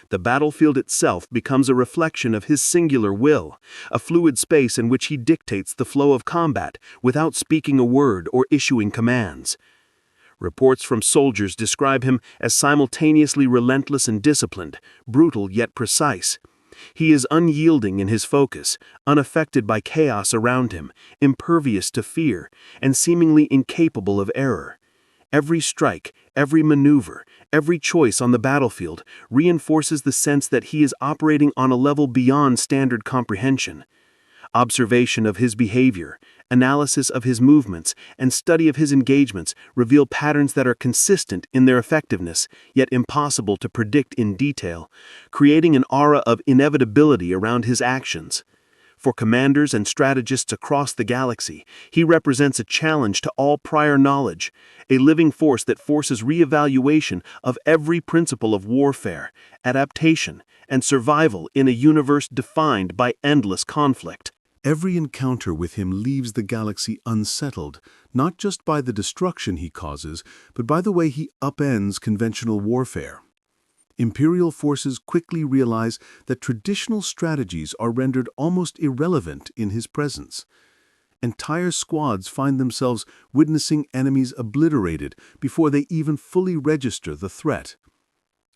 The battlefield itself becomes a reflection of his singular will, a fluid space in which he dictates the flow of combat without speaking a word or issuing commands. Reports from soldiers describe him as simultaneously relentless and disciplined, brutal yet precise. He is unyielding in his focus, unaffected by chaos around him, impervious to fear, and seemingly incapable of error. Every strike, every maneuver, every choice on the battlefield reinforces the sense that he is operating on a level beyond standard comprehension. Observation of his behavior, analysis of his movements, and study of his engagements reveal patterns that are consistent in their effectiveness, yet impossible to predict in detail, creating an aura of inevitability around his actions. For commanders and strategists across the galaxy, he represents a challenge to all prior knowledge, a living force that forces reevaluation of every principle of warfare, adaptation, and survival in a universe defined by endless conflict. Every encounter with him leaves the galaxy unsettled, not just by the destruction he causes, but by the way he upends conventional warfare. Imperial forces quickly realize that traditional strategies are rendered almost irrelevant in his presence. Entire squads find themselves witnessing enemies obliterated before they even fully register the threat.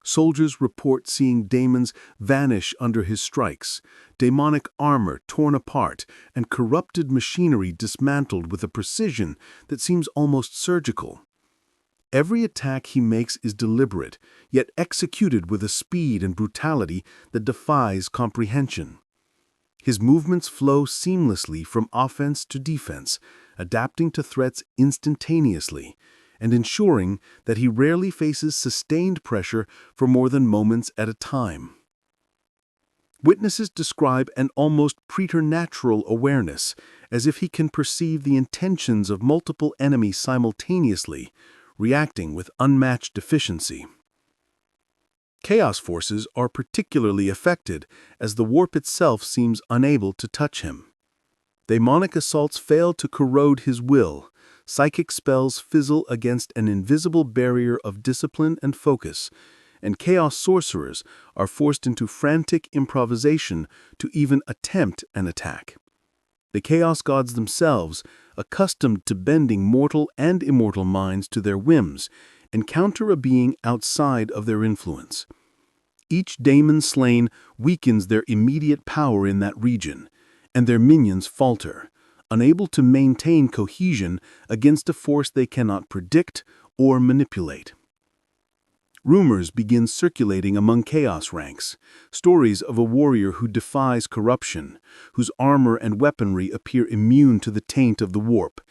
Soldiers report seeing daemons vanish under his strikes, demonic armor torn apart, and corrupted machinery dismantled with a precision that seems almost surgical. Every attack he makes is deliberate, yet executed with a speed and brutality that defies comprehension. His movements flow seamlessly from offense to defense, adapting to threats instantaneously, and ensuring that he rarely faces sustained pressure for more than moments at a time. Witnesses describe an almost preternatural awareness, as if he can perceive the intentions of multiple enemies simultaneously, reacting with unmatched efficiency. Chaos forces are particularly affected, as the warp itself seems unable to touch him. Demonic assaults fail to corrode his will, psychic spells fizzle against an invisible barrier of discipline and focus, and chaos sorcerers are forced into frantic improvisation to even attempt an attack. The chaos gods themselves, accustomed to bending mortal and immortal minds to their whims, encounter a being outside of their influence. Each daemon slain weakens their immediate power in that region, and their minions falter, unable to maintain cohesion against a force they cannot predict or manipulate. Rumors begin circulating among chaos ranks, stories of a warrior who defies corruption, whose armor and weaponry appear immune to the taint of the warp,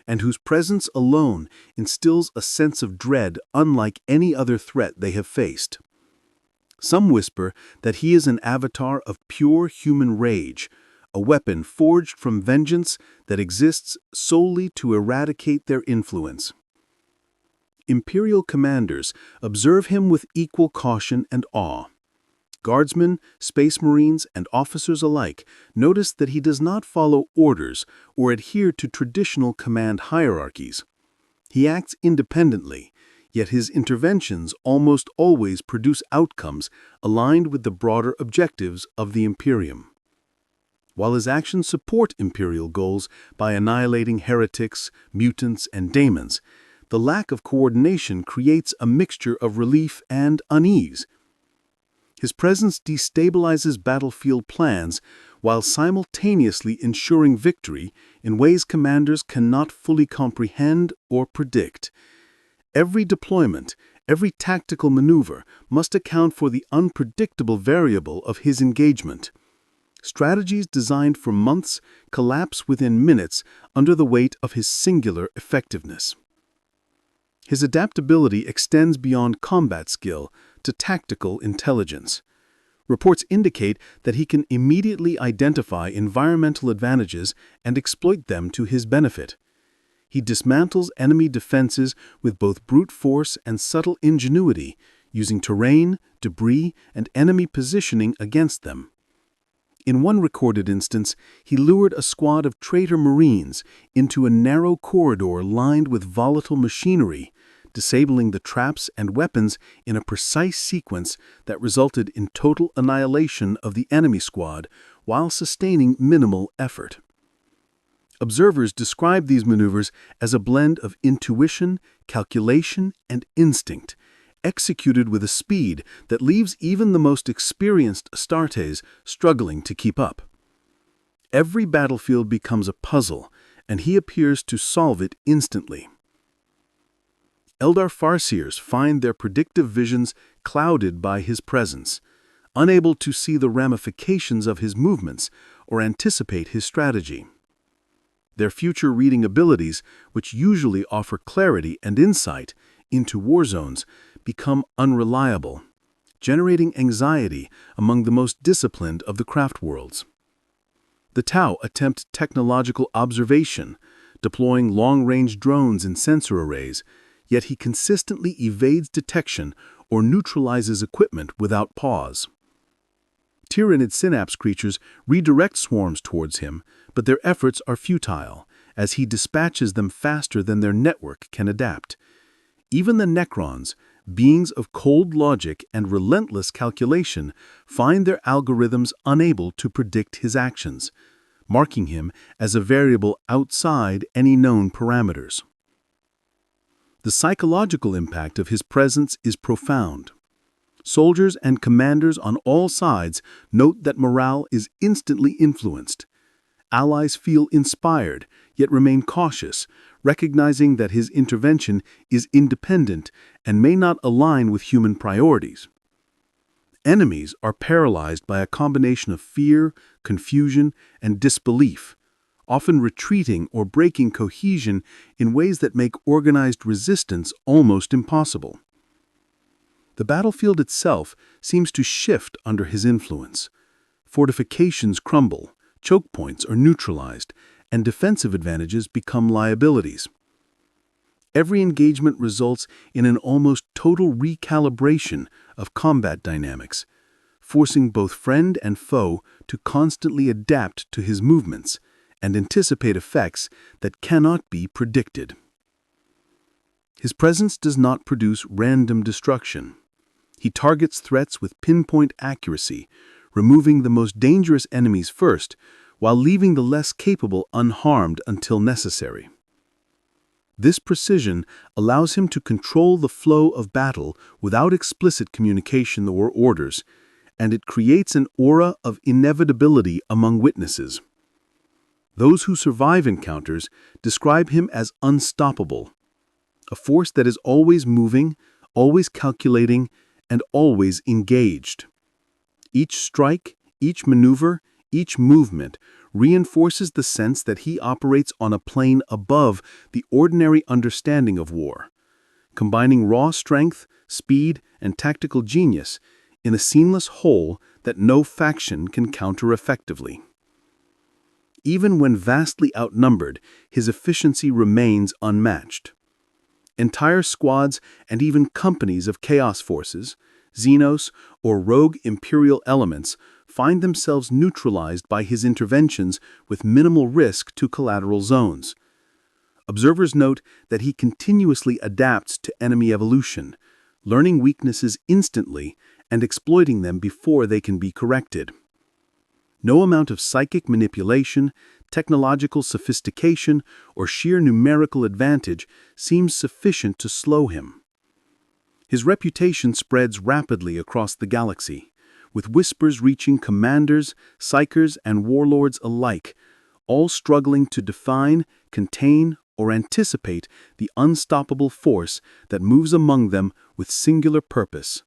and whose presence alone instills a sense of dread unlike any other threat they have faced. Some whisper that he is an avatar of pure human rage, a weapon forged from vengeance that exists solely to eradicate their influence. Imperial commanders observe him with equal caution and awe. Guardsmen, space marines, and officers alike notice that he does not follow orders or adhere to traditional command hierarchies. He acts independently, yet his interventions almost always produce outcomes aligned with the broader objectives of the Imperium. While his actions support Imperial goals by annihilating heretics, mutants, and daemons, the lack of coordination creates a mixture of relief and unease. His presence destabilizes battlefield plans while simultaneously ensuring victory in ways commanders cannot fully comprehend or predict. Every deployment, every tactical maneuver must account for the unpredictable variable of his engagement. Strategies designed for months collapse within minutes under the weight of his singular effectiveness. His adaptability extends beyond combat skill to tactical intelligence. Reports indicate that he can immediately identify environmental advantages and exploit them to his benefit. He dismantles enemy defenses with both brute force and subtle ingenuity, using terrain, debris, and enemy positioning against them. In one recorded instance, he lured a squad of traitor Marines into a narrow corridor lined with volatile machinery, disabling the traps and weapons in a precise sequence that resulted in total annihilation of the enemy squad while sustaining minimal effort. Observers describe these maneuvers as a blend of intuition, calculation, and instinct, executed with a speed that leaves even the most experienced Astartes struggling to keep up. Every battlefield becomes a puzzle, and he appears to solve it instantly. Eldar Farseers find their predictive visions clouded by his presence, unable to see the ramifications of his movements or anticipate his strategy. Their future-reading abilities, which usually offer clarity and insight into war zones, become unreliable, generating anxiety among the most disciplined of the craft worlds. The Tau attempt technological observation, deploying long-range drones and sensor arrays, yet he consistently evades detection or neutralizes equipment without pause. Tyranid synapse creatures redirect swarms towards him, but their efforts are futile, as he dispatches them faster than their network can adapt. Even the Necrons, beings of cold logic and relentless calculation, find their algorithms unable to predict his actions, marking him as a variable outside any known parameters. The psychological impact of his presence is profound. Soldiers and commanders on all sides note that morale is instantly influenced. Allies feel inspired, yet remain cautious, recognizing that his intervention is independent and may not align with human priorities. Enemies are paralyzed by a combination of fear, confusion, and disbelief, often retreating or breaking cohesion in ways that make organized resistance almost impossible. The battlefield itself seems to shift under his influence. Fortifications crumble, choke points are neutralized, and defensive advantages become liabilities. Every engagement results in an almost total recalibration of combat dynamics, forcing both friend and foe to constantly adapt to his movements and anticipate effects that cannot be predicted. His presence does not produce random destruction. He targets threats with pinpoint accuracy, removing the most dangerous enemies first, while leaving the less capable unharmed until necessary. This precision allows him to control the flow of battle without explicit communication or orders, and it creates an aura of inevitability among witnesses. Those who survive encounters describe him as unstoppable, a force that is always moving, always calculating, and always engaged. Each strike, each maneuver, each movement reinforces the sense that he operates on a plane above the ordinary understanding of war, combining raw strength, speed, and tactical genius in a seamless whole that no faction can counter effectively. Even when vastly outnumbered, his efficiency remains unmatched. Entire squads and even companies of chaos forces, Xenos, or rogue Imperial elements find themselves neutralized by his interventions with minimal risk to collateral zones. Observers note that he continuously adapts to enemy evolution, learning weaknesses instantly and exploiting them before they can be corrected. No amount of psychic manipulation, technological sophistication, or sheer numerical advantage seems sufficient to slow him. His reputation spreads rapidly across the galaxy, with whispers reaching commanders, psychers, and warlords alike, all struggling to define, contain, or anticipate the unstoppable force that moves among them with singular purpose.